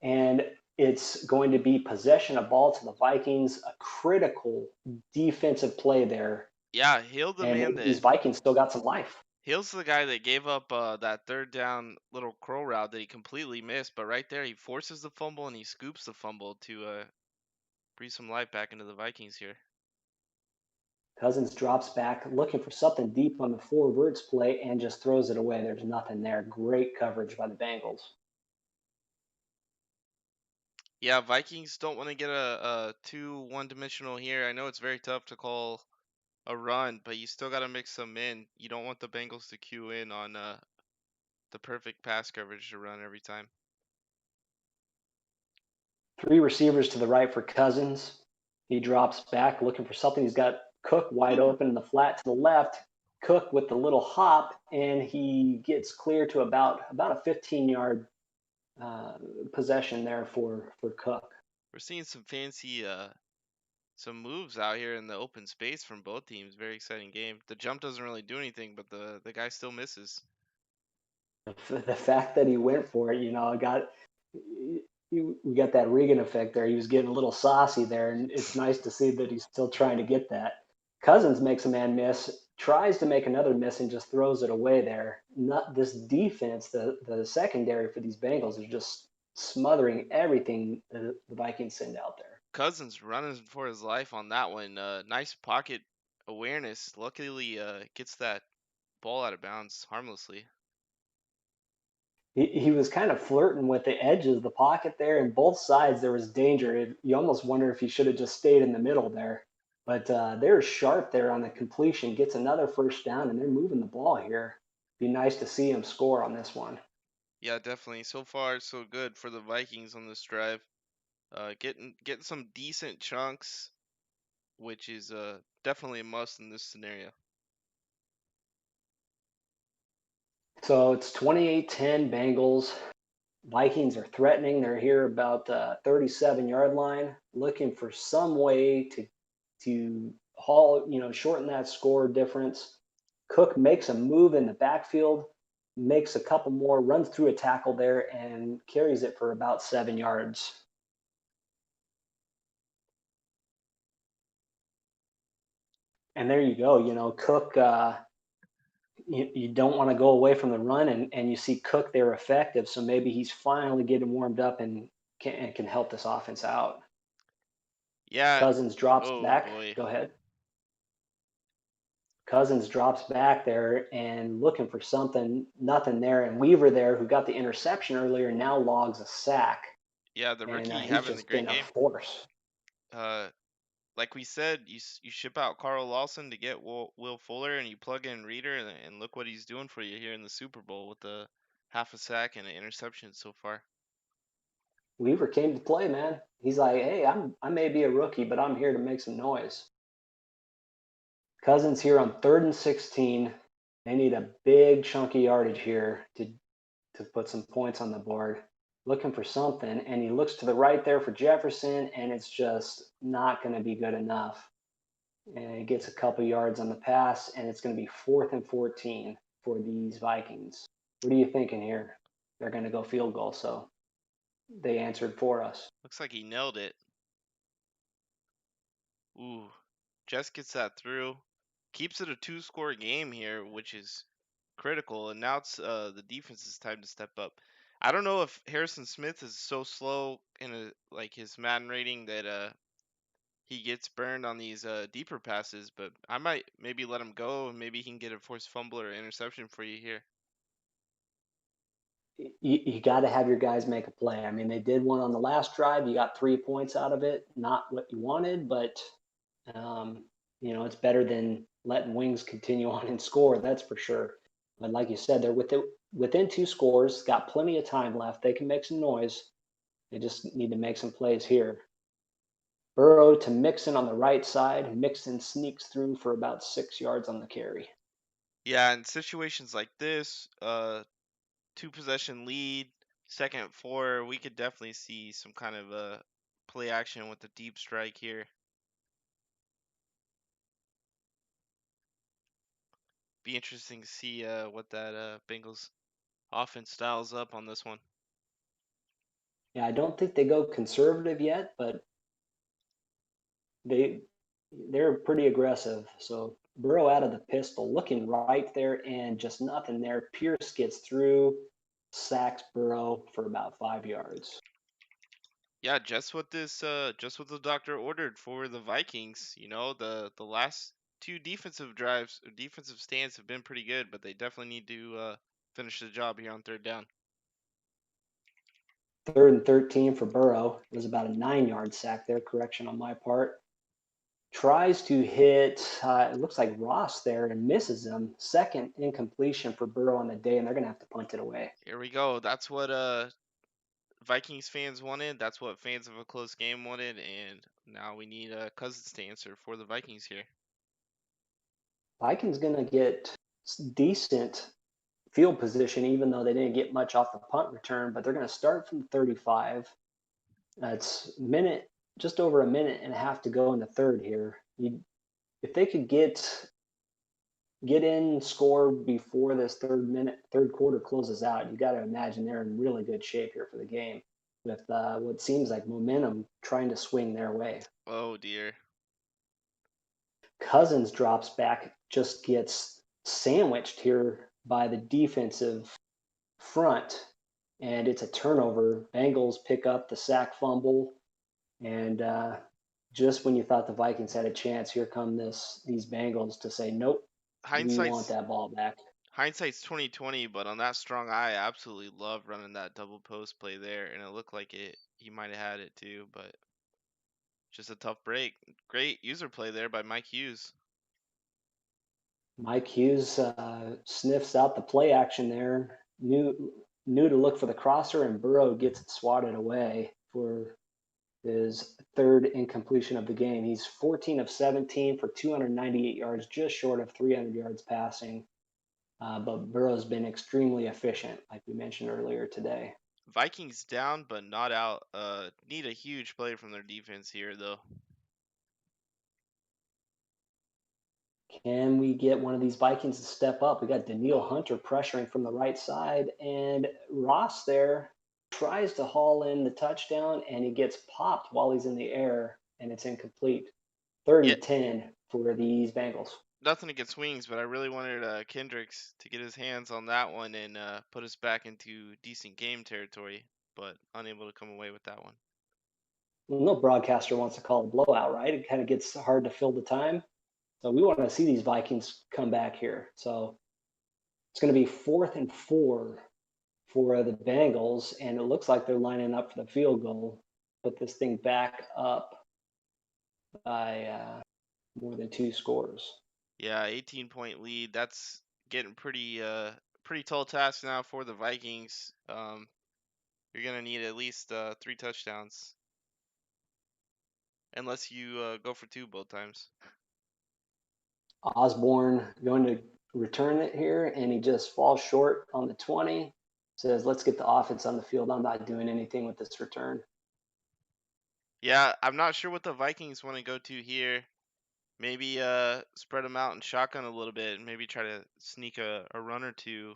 and it's going to be possession of ball to the Vikings, a critical defensive play there. Yeah, Hill the man And these that Vikings still got some life. Hill's the guy that gave up that third down little crow route that he completely missed, but right there he forces the fumble and he scoops the fumble to breathe some life back into the Vikings here. Cousins drops back, looking for something deep on the four verts play, and just throws it away. There's nothing there. Great coverage by the Bengals. Yeah, Vikings don't want to get a too one-dimensional here. I know it's very tough to call a run, but you still got to mix them in. You don't want the Bengals to cue in on the perfect pass coverage to run every time. 3 receivers to the right for Cousins. He drops back, looking for something. He's got Cook wide open in the flat to the left. Cook with the little hop, and he gets clear to about a 15-yard possession there for Cook. We're seeing some fancy some moves out here in the open space from both teams. Very exciting game. The jump doesn't really do anything, but the guy still misses. The fact that he went for it, we got that Regan effect there. He was getting a little saucy there, and it's nice to see that he's still trying to get that. Cousins makes a man miss, tries to make another miss, and just throws it away there. Not this defense, the secondary for these Bengals is just smothering everything the Vikings send out there. Cousins running for his life on that one. Nice pocket awareness. Luckily, gets that ball out of bounds harmlessly. He was kind of flirting with the edges of the pocket there, and both sides there was danger. You almost wonder if he should have just stayed in the middle there. But they're sharp there on the completion, gets another first down, and they're moving the ball here. Be nice to see him score on this one. Yeah, definitely. So far, so good for the Vikings on this drive. Getting some decent chunks, which is definitely a must in this scenario. So it's 28-10 Bengals. Vikings are threatening. They're here about 37-yard line, looking for some way to shorten that score difference. Cook makes a move in the backfield, makes a couple more, runs through a tackle there, and carries it for about 7 yards. And there you go. Cook, you don't want to go away from the run, and you see Cook there effective. So maybe he's finally getting warmed up and can help this offense out. Yeah. Cousins drops Oh back. boy. Go ahead. Cousins drops back there and looking for something, nothing there. And Weaver there, who got the interception earlier, now logs a sack. Yeah, the And rookie he's having a just great been a game. force. Uh, like we said, you ship out Carl Lawson to get Will Fuller, and you plug in Reader, and look what he's doing for you here in the Super Bowl with the half a sack and an interception so far. Weaver came to play, man. He's like, hey, I may be a rookie, but I'm here to make some noise. Cousins here on 3rd and 16. They need a big chunky yardage here to put some points on the board. Looking for something, and he looks to the right there for Jefferson, and it's just not going to be good enough. And he gets a couple yards on the pass, and it's going to be 4th and 14 for these Vikings. What are you thinking here? They're going to go field goal, so they answered for us. Looks like he nailed it. Ooh, Jess gets that through. Keeps it a two-score game here, which is critical. And now it's the defense's time to step up. I don't know if Harrison Smith is so slow in like his Madden rating that he gets burned on these deeper passes, but I might maybe let him go and maybe he can get a forced fumble or interception for you here. You got to have your guys make a play. I mean, they did one on the last drive. You got 3 points out of it. Not what you wanted, but um, it's better than letting Wings continue on and score. That's for sure. But like you said, they're within 2 scores. Got plenty of time left. They can make some noise. They just need to make some plays here. Burrow to Mixon on the right side. Mixon sneaks through for about 6 yards on the carry. Yeah, in situations like this, two possession lead, second and 4, we could definitely see some kind of play action with the deep strike here. Be interesting to see what that Bengals offense styles up on this one. Yeah, I don't think they go conservative yet, but they they're pretty aggressive. So Burrow out of the pistol, looking right there, and just nothing there. Pierce gets through, sacks Burrow for about 5 yards. Yeah, just what the doctor ordered for the Vikings. You know, the last two defensive drives or defensive stands have been pretty good, but they definitely need to finish the job here on third down. 3rd and 13 for Burrow. It was about a 9 yard sack there. Correction on my part. Tries to hit, it looks like Ross there and misses him. Second incompletion for Burrow on the day, and they're going to have to punt it away. Here we go. That's what Vikings fans wanted. That's what fans of a close game wanted, and now we need Cousins to answer for the Vikings here. Vikings going to get decent field position, even though they didn't get much off the punt return, but they're going to start from 35. It's just over a minute and a half to go in the third here. If they could get in, score before this third quarter closes out, you got to imagine they're in really good shape here for the game, with what seems like momentum trying to swing their way. Oh dear. Cousins drops back, just gets sandwiched here by the defensive front, and it's a turnover. Bengals pick up the sack fumble, and just when you thought the Vikings had a chance, here come these Bengals to say, nope, we want Hindsight's that ball back. hindsight's 2020, but on that strong eye, I absolutely love running that double post play there, and it looked like he might have had it too, but just a tough break. Great user play there by Mike Hughes. Mike Hughes sniffs out the play action there, knew to look for the crosser, and Burrow gets it swatted away for his third incompletion of the game. He's 14 of 17 for 298 yards, just short of 300 yards passing. But Burrow's been extremely efficient, like we mentioned earlier today. Vikings down but not out. Need a huge play from their defense here though. Can we get one of these Vikings to step up? We got Daniil Hunter pressuring from the right side, and Ross there tries to haul in the touchdown, and he gets popped while he's in the air, and it's incomplete. Third Yeah, and 10 for these Bengals. nothing against Wings, but I really wanted Kendricks to get his hands on that one and put us back into decent game territory, but unable to come away with that one. Well, no broadcaster wants to call a blowout, right? It kind of gets hard to fill the time. So we want to see these Vikings come back here. So it's going to be 4th and 4 for the Bengals, and it looks like they're lining up for the field goal. Put this thing back up by more than 2 scores. Yeah, 18-point lead. That's getting pretty tall task now for the Vikings. You're gonna need at least 3 touchdowns, unless you go for two both times. Osborne going to return it here, and he just falls short on the 20. Says, let's get the offense on the field. I'm not doing anything with this return. Yeah, I'm not sure what the Vikings want to go to here. Maybe spread them out and shotgun a little bit, and maybe try to sneak a run or two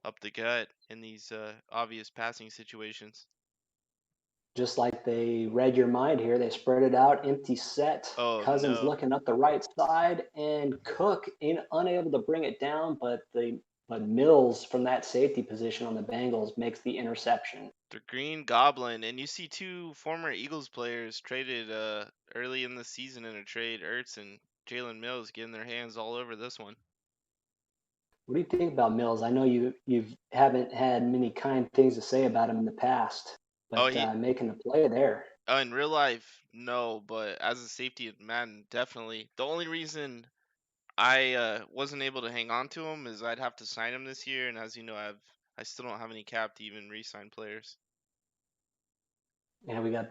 up the gut in these obvious passing situations. Just like they read your mind here, they spread it out, empty set. Oh Cousins no. looking up the right side, and Cook unable to bring it down, but Mills from that safety position on the Bengals makes the interception. The Green Goblin, and you see two former Eagles players traded early in the season in a trade, Ertz and Jalen Mills, getting their hands all over this one. What do you think about Mills? I know you haven't had many kind things to say about him in the past, Oh, but he making a play there. in real life, no, but as a safety man, definitely. The only reason I wasn't able to hang on to him is I'd have to sign him this year, and as you know, I still don't have any cap to even re-sign players. And we got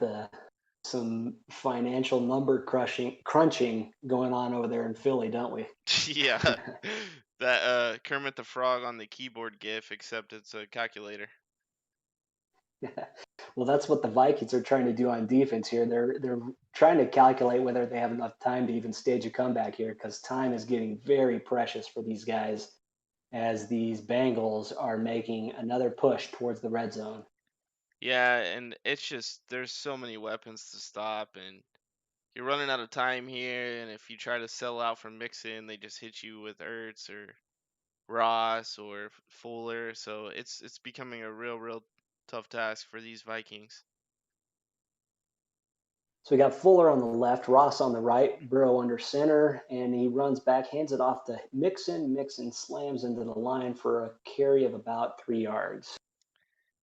some financial number crunching going on over there in Philly, don't we? Yeah, that Kermit the Frog on the keyboard gif, except it's a calculator. Well, that's what the Vikings are trying to do on defense here. They're trying to calculate whether they have enough time to even stage a comeback here, because time is getting very precious for these guys as these Bengals are making another push towards the red zone. Yeah, and it's just there's so many weapons to stop, and you're running out of time here. And if you try to sell out from Mixon, they just hit you with Ertz or Ross or Fuller. So it's becoming a real tough task for these Vikings. So we got Fuller on the left, Ross on the right, Burrow under center, and he runs back, hands it off to Mixon. Mixon slams into the line for a carry of about 3 yards.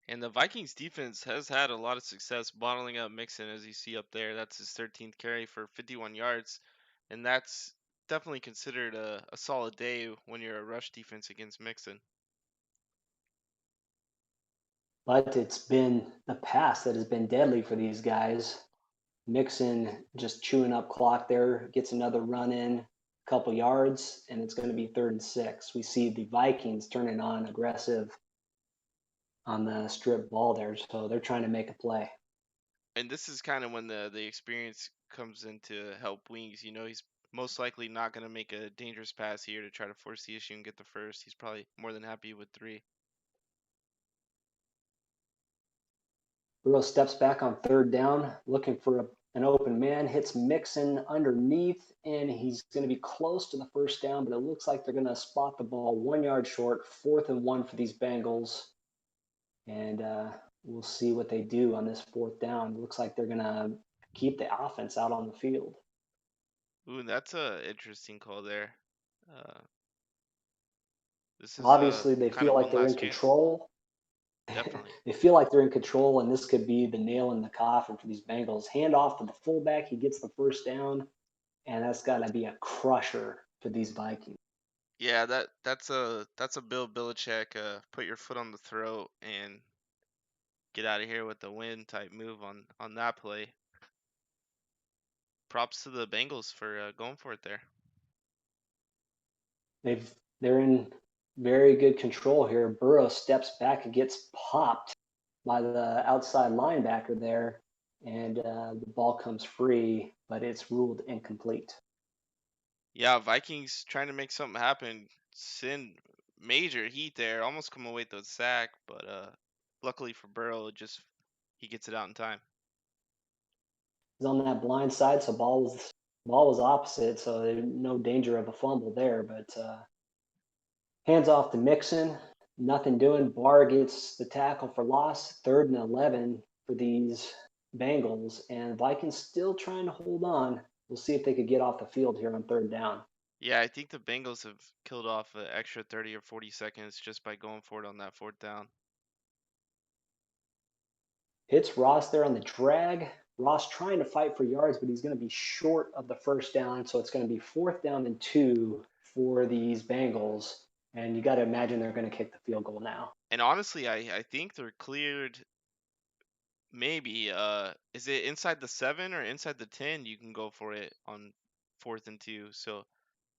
And the Vikings defense has had a lot of success bottling up Mixon, as you see up there. That's his 13th carry for 51 yards, and that's definitely considered a solid day when you're a rush defense against Mixon. But it's been the pass that has been deadly for these guys. Mixon just chewing up clock there, gets another run in, a couple yards, and it's going to be 3rd and 6. We see the Vikings turning on aggressive on the strip ball there, so they're trying to make a play. And this is kind of when the experience comes in to help Wings. You know, he's most likely not going to make a dangerous pass here to try to force the issue and get the first. He's probably more than happy with three. Burrow steps back on 3rd down, looking for an open man, hits Mixon underneath, and he's going to be close to the first down, but it looks like they're going to spot the ball 1 yard short, 4th and 1 for these Bengals. And we'll see what they do on this 4th down. It looks like they're going to keep the offense out on the field. Ooh, that's a interesting call there. Uh, this is Obviously, they kind feel of like one they're in last chance. control. Definitely. They feel like they're in control, and this could be the nail in the coffin for these Bengals. Hand off to the fullback. He gets the first down, and that's got to be a crusher for these Vikings. Yeah, that's a Bill Belichick put your foot on the throat and get out of here with the win type move on that play. Props to the Bengals for going for it there. They're in very good control here. Burrow steps back and gets popped by the outside linebacker there, and the ball comes free, but it's ruled incomplete. Yeah, Vikings trying to make something happen. Send major heat there. Almost come away with a sack, but luckily for Burrow, just he gets it out in time. He's on that blind side, so ball was opposite, so there's no danger of a fumble there. But hands off to Mixon, nothing doing. Barr gets the tackle for loss, 3rd and 11 for these Bengals, and Vikings still trying to hold on. We'll see if they could get off the field here on 3rd down. Yeah, I think the Bengals have killed off an extra 30 or 40 seconds just by going for it on that fourth down. Hits Ross there on the drag. Ross trying to fight for yards, but he's going to be short of the first down. So it's going to be 4th down and 2 for these Bengals. And you got to imagine they're going to kick the field goal now. And honestly, I think they're cleared. Maybe is it inside the 7 or inside the 10? You can go for it on 4th and 2. So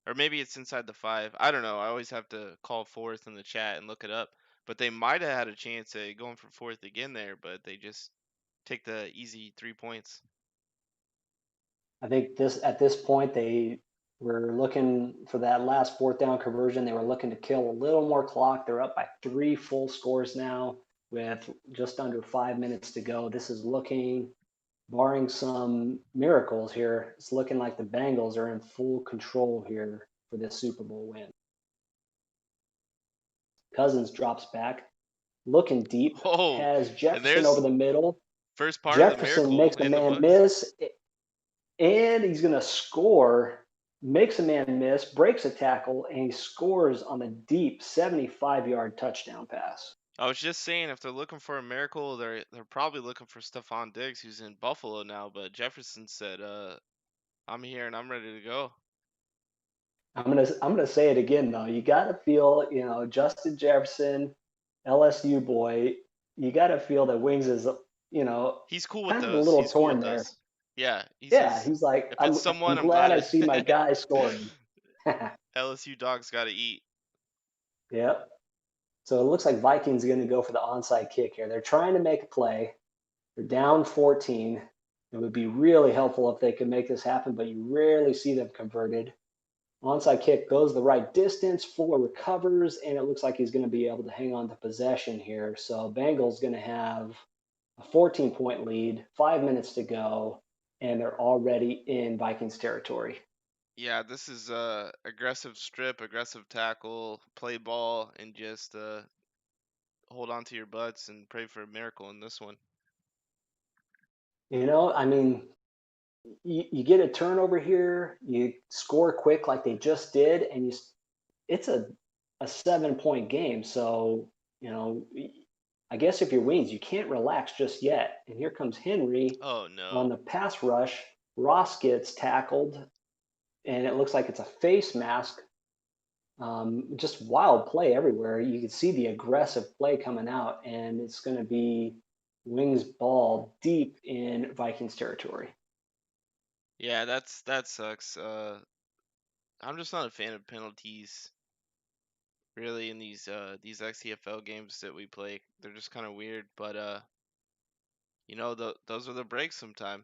or maybe it's inside the 5. I don't know. I always have to call fourth in the chat and look it up. But they might have had a chance at going for fourth again there, but they just take the easy 3 points. I think this at this point they were looking for that last 4th down conversion. They were looking to kill a little more clock. They're up by 3 full scores now with just under 5 minutes to go. This is looking, barring some miracles here, it's looking like the Bengals are in full control here for this Super Bowl win. Cousins drops back, looking deep, Oh, has and Jefferson over there's the middle. first part of the Jefferson miracle makes a in the man books. miss, and he's going to score, makes a man miss, breaks a tackle, and he scores on a deep 75-yard touchdown pass. I was just saying, if they're looking for a miracle, they're probably looking for Stephon Diggs, who's in Buffalo now. But Jefferson said, I'm here and I'm ready to go." I'm gonna say it again though. You got to feel, Justin Jefferson, LSU boy. You got to feel that Wings is, you know, He's cool with kind of a those. little He's cool torn with there. those. Yeah, he Yeah, says, he's like, if it's I'm someone, I'm glad I glad see my it. guy scoring. LSU dogs got to eat. Yep. So it looks like Vikings are going to go for the onside kick here. They're trying to make a play. They're down 14. It would be really helpful if they could make this happen, but you rarely see them converted. Onside kick goes the right distance. Fuller recovers, and it looks like he's going to be able to hang on to possession here. So Bengals going to have a 14-point lead, 5 minutes to go, and they're already in Vikings territory. Yeah, this is aggressive strip, aggressive tackle, play ball, and just hold on to your butts and pray for a miracle in this one. I mean, you get a turnover here, you score quick like they just did, and it's a 7-point game. So, you know, I guess if you're Wings, you can't relax just yet. And here comes Henry Oh on no. the pass rush. Ross gets tackled, and it looks like it's a face mask. Just wild play everywhere. You can see the aggressive play coming out, and it's going to be Wings ball deep in Vikings territory. Yeah, that sucks. I'm just not a fan of penalties really in these XCFL games that we play. They're just kind of weird, but those are the breaks sometime.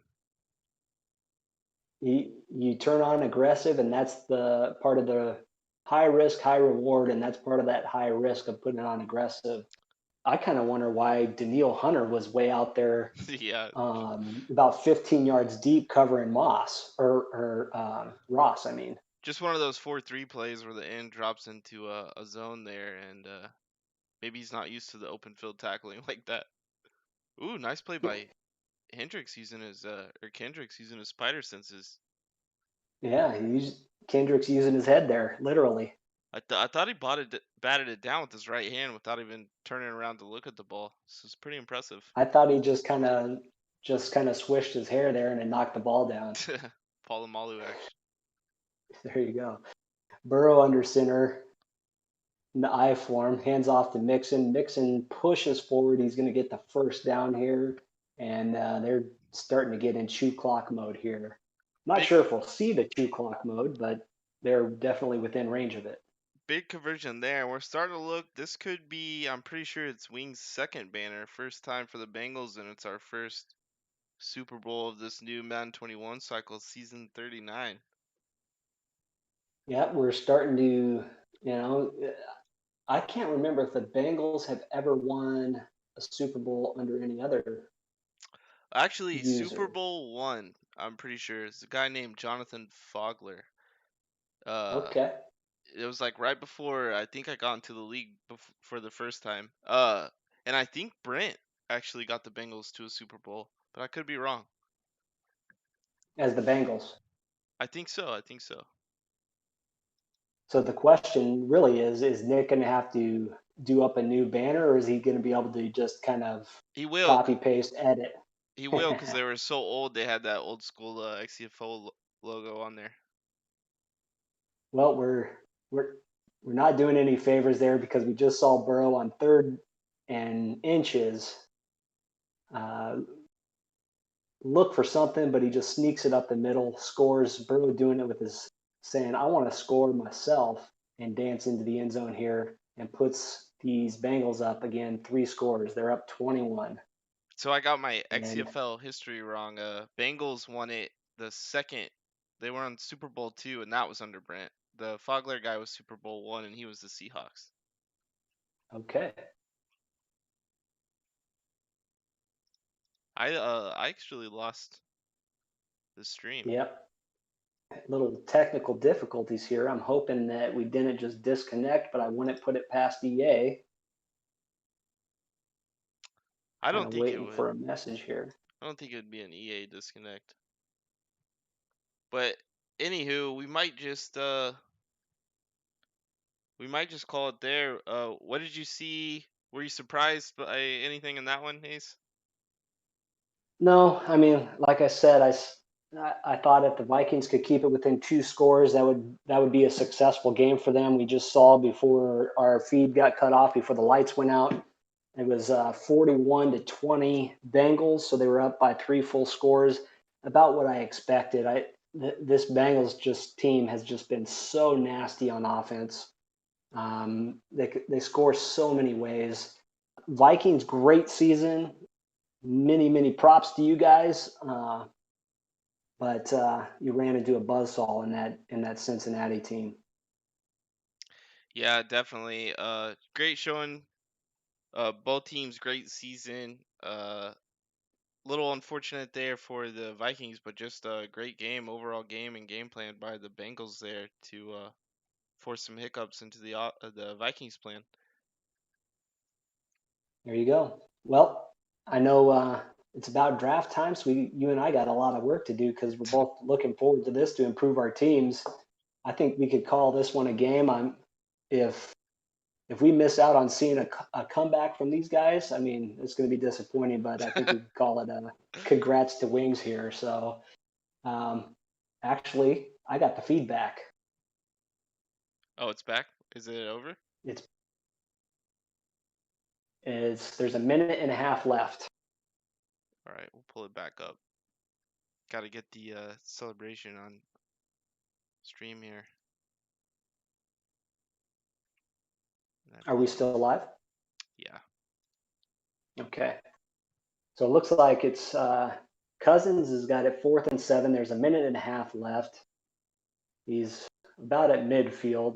You turn on aggressive, and that's the part of the high risk, high reward, and that's part of that high risk of putting it on aggressive. I kind of wonder why Daniil Hunter was way out there, Yeah, about 15 yards deep, covering Moss or Ross. I mean, just one of those 4-3 plays where the end drops into a zone there, and maybe he's not used to the open field tackling like that. Ooh, nice play by Hendricks using his or Kendricks using his spider senses. yeah, Kendrick's using his head there, literally. I thought he batted it down with his right hand without even turning around to look at the ball. This is pretty impressive. I thought he just kind of swished his hair there and it knocked the ball down. Palomalu action. There you go. Burrow under center, in the I form, hands off to Mixon. Mixon pushes forward. He's going to get the first down here, and they're starting to get in chew clock mode here. Not Big sure if we'll see the chew clock mode, but they're definitely within range of it. big conversion there. We're starting to look. This could be. I'm pretty sure it's Wings' second banner, first time for the Bengals, and it's our first Super Bowl of this new Madden 21 cycle, season 39. Yeah, we're starting to, I can't remember if the Bengals have ever won a Super Bowl under any other Actually, Super user. Bowl one. I'm pretty sure it's a guy named Jonathan Fogler. Uh, Okay. it was like right before I think I got into the league for the first time. And I think Brent actually got the Bengals to a Super Bowl, but I could be wrong. As the Bengals. I think so. I think so. So the question really is Nick going to have to do up a new banner, or is he going to be able to just kind of He will. copy paste edit? He will because they were so old. They had that old school XCFL logo on there. Well, we're we're not doing any favors there because we just saw Burrow on 3rd and inches uh, look for something, but he just sneaks it up the middle, scores. Burrow doing it with his saying, "I want to score myself," and dance into the end zone here and puts these Bengals up again. 3 scores. They're up 21. So I got my And XCFL history wrong. Bengals won it the second they were on Super Bowl 2, and that was under Brent. The Fogler guy was Super Bowl 1, and he was the Seahawks. okay, I actually lost the stream. yep. Little technical difficulties here. I'm hoping that we didn't just disconnect, but I wouldn't put it past EA. I Kind don't of think it waiting would. for a message here. I don't think it would be an EA disconnect. But anywho, we might just call it there. What did you see? Were you surprised by anything in that one, Ace? No, I mean, like I said, I thought if the Vikings could keep it within 2 scores, that would be a successful game for them. We just saw before our feed got cut off, before the lights went out, it was 41-20 Bengals, so they were up by 3 full scores. About what I expected. This Bengals just team has just been so nasty on offense. They score so many ways. Vikings great season. Many props to you guys. But you ran into a buzzsaw in that Cincinnati team. Yeah, definitely. Great showing. Both teams great season. Little unfortunate there for the Vikings, but just a great game, overall game and game plan by the Bengals there to force some hiccups into the Vikings plan. There you go. Well, I know it's about draft time, so you and I got a lot of work to do because we're both looking forward to this to improve our teams. I think we could call this one a game. If if we miss out on seeing a comeback from these guys, I mean, it's going to be disappointing. But I think we could call it a congrats to Wings here. So um, actually, I got the feedback. Oh, it's back. Is it over? It's there's a minute and a half left. All right, we'll pull it back up. Got to get the celebration on stream here. I Are we pulled it. still live? Yeah. Okay. So it looks like it's Cousins has got it 4th and 7. There's a minute and a half left. He's about at midfield.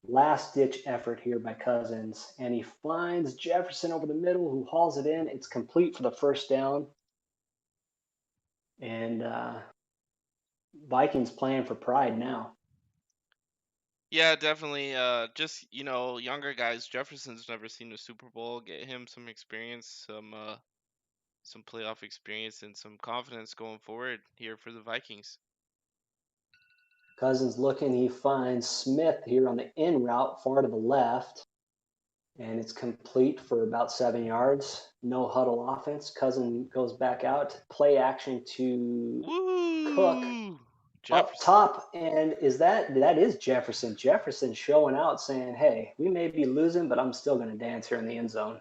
Last ditch effort here by Cousins, and he finds Jefferson over the middle, who hauls it in. It's complete for the first down, and Vikings playing for pride now. Yeah, definitely. Just younger guys. Jefferson's never seen a Super Bowl. Get him some experience, some playoff experience, and some confidence going forward here for the Vikings. Cousins looking, he finds Smith here on the in route, far to the left, and it's complete for about 7 yards. No huddle offense. Cousin goes back out. Play action to Cook Woo! up Jefferson. top, and that is Jefferson. Jefferson showing out, saying, "Hey, we may be losing, but I'm still going to dance here in the end zone."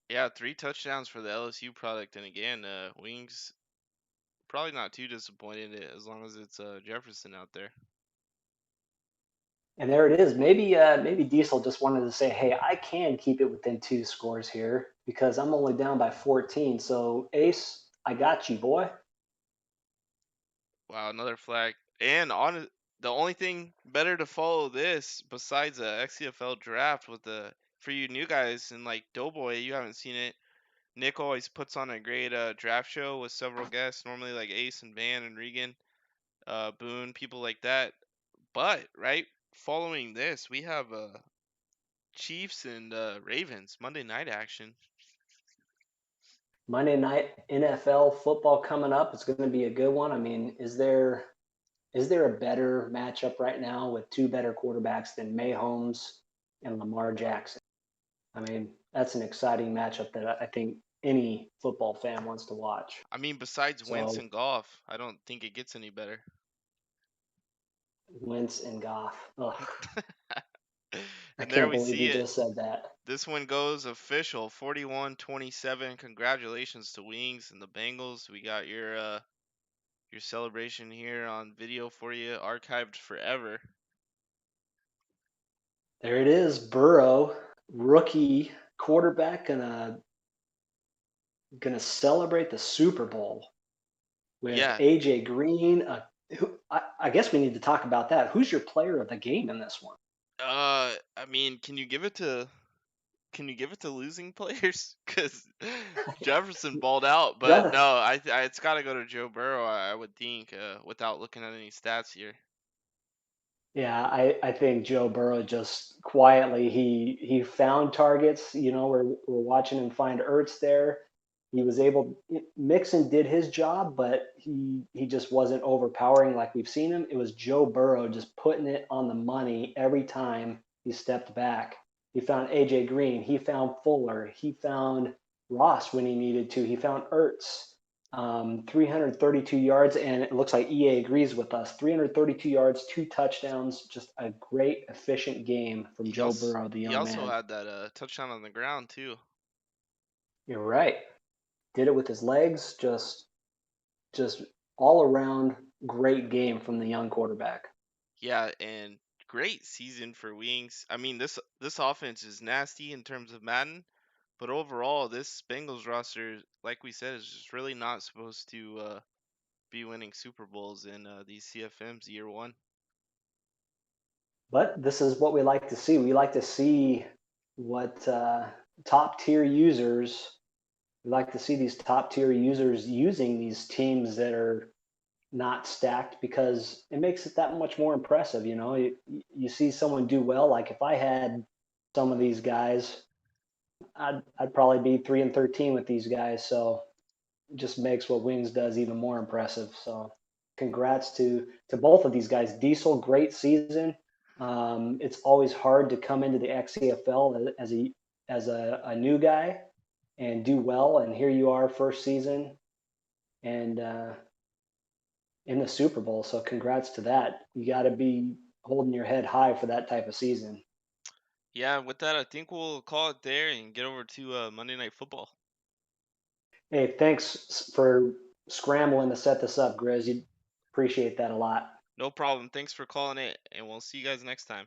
Yeah, 3 touchdowns for the LSU product, and again, Wings probably not too disappointed as long as it's Jefferson out there. And there it is. Maybe Diesel just wanted to say, "Hey, I can keep it within 2 scores here because I'm only down by 14. So Ace, I got you, boy." Wow, another flag. And on the only thing better to follow this besides the XCFL draft with the for you new guys and like Doughboy, you haven't seen it. Nick always puts on a great draft show with several guests, normally like Ace and Van and Regan, Boone, people like that. But right following this, we have Chiefs and Ravens Monday night action. Monday night NFL football coming up. It's going to be a good one. I mean, is there a better matchup right now with two better quarterbacks than Mahomes and Lamar Jackson? I mean, that's an exciting matchup that I think any football fan wants to watch. I mean, besides Wentz So and Goff, I don't think it gets any better. Wentz and Goff. Ugh, I And there can't we believe see you it. just said that. This one goes official, 41-27. Congratulations to Wings and the Bengals. We got your celebration here on video for you, archived forever. There it is, Burrow, rookie quarterback, gonna celebrate the Super Bowl with Yeah. AJ Green. I guess we need to talk about that. Who's your player of the game in this one? I mean, can you give it to losing players? Because Jefferson balled out, but Just, no, it's got to go to Joe Burrow. I would think, without looking at any stats here. yeah, I think Joe Burrow just quietly he found targets. You know, we're watching him find Ertz there. He was able. Mixon did his job, but he just wasn't overpowering like we've seen him. It was Joe Burrow just putting it on the money every time he stepped back. He found AJ Green. He found Fuller. He found Ross when he needed to. He found Ertz. 332 yards, and it looks like EA agrees with us. 332 yards, two touchdowns, just a great, efficient game from He Joe also Burrow, the he young also man. had that touchdown on the ground too. You're right. Did it with his legs, just all around great game from the young quarterback. Yeah, and great season for Wings. I mean, this offense is nasty in terms of Madden, but overall, this Bengals roster, like we said, is just really not supposed to be winning Super Bowls in these CFMs year one. But this is what we like to see. We like to see what top tier users. We like to see these top tier users using these teams that are not stacked because it makes it that much more impressive. You know, you see someone do well. Like if I had some of these guys, I'd probably be 3-13 with these guys. So it just makes what Wings does even more impressive. So congrats to both of these guys. Diesel, great season. It's always hard to come into the XCFL as a new guy and do well. And here you are, first season, and in the Super Bowl. So congrats to that. You got to be holding your head high for that type of season. Yeah, with that, I think we'll call it there and get over to Monday Night Football. Hey, thanks for scrambling to set this up, Grizz. You appreciate that a lot. No problem. Thanks for calling it, and we'll see you guys next time.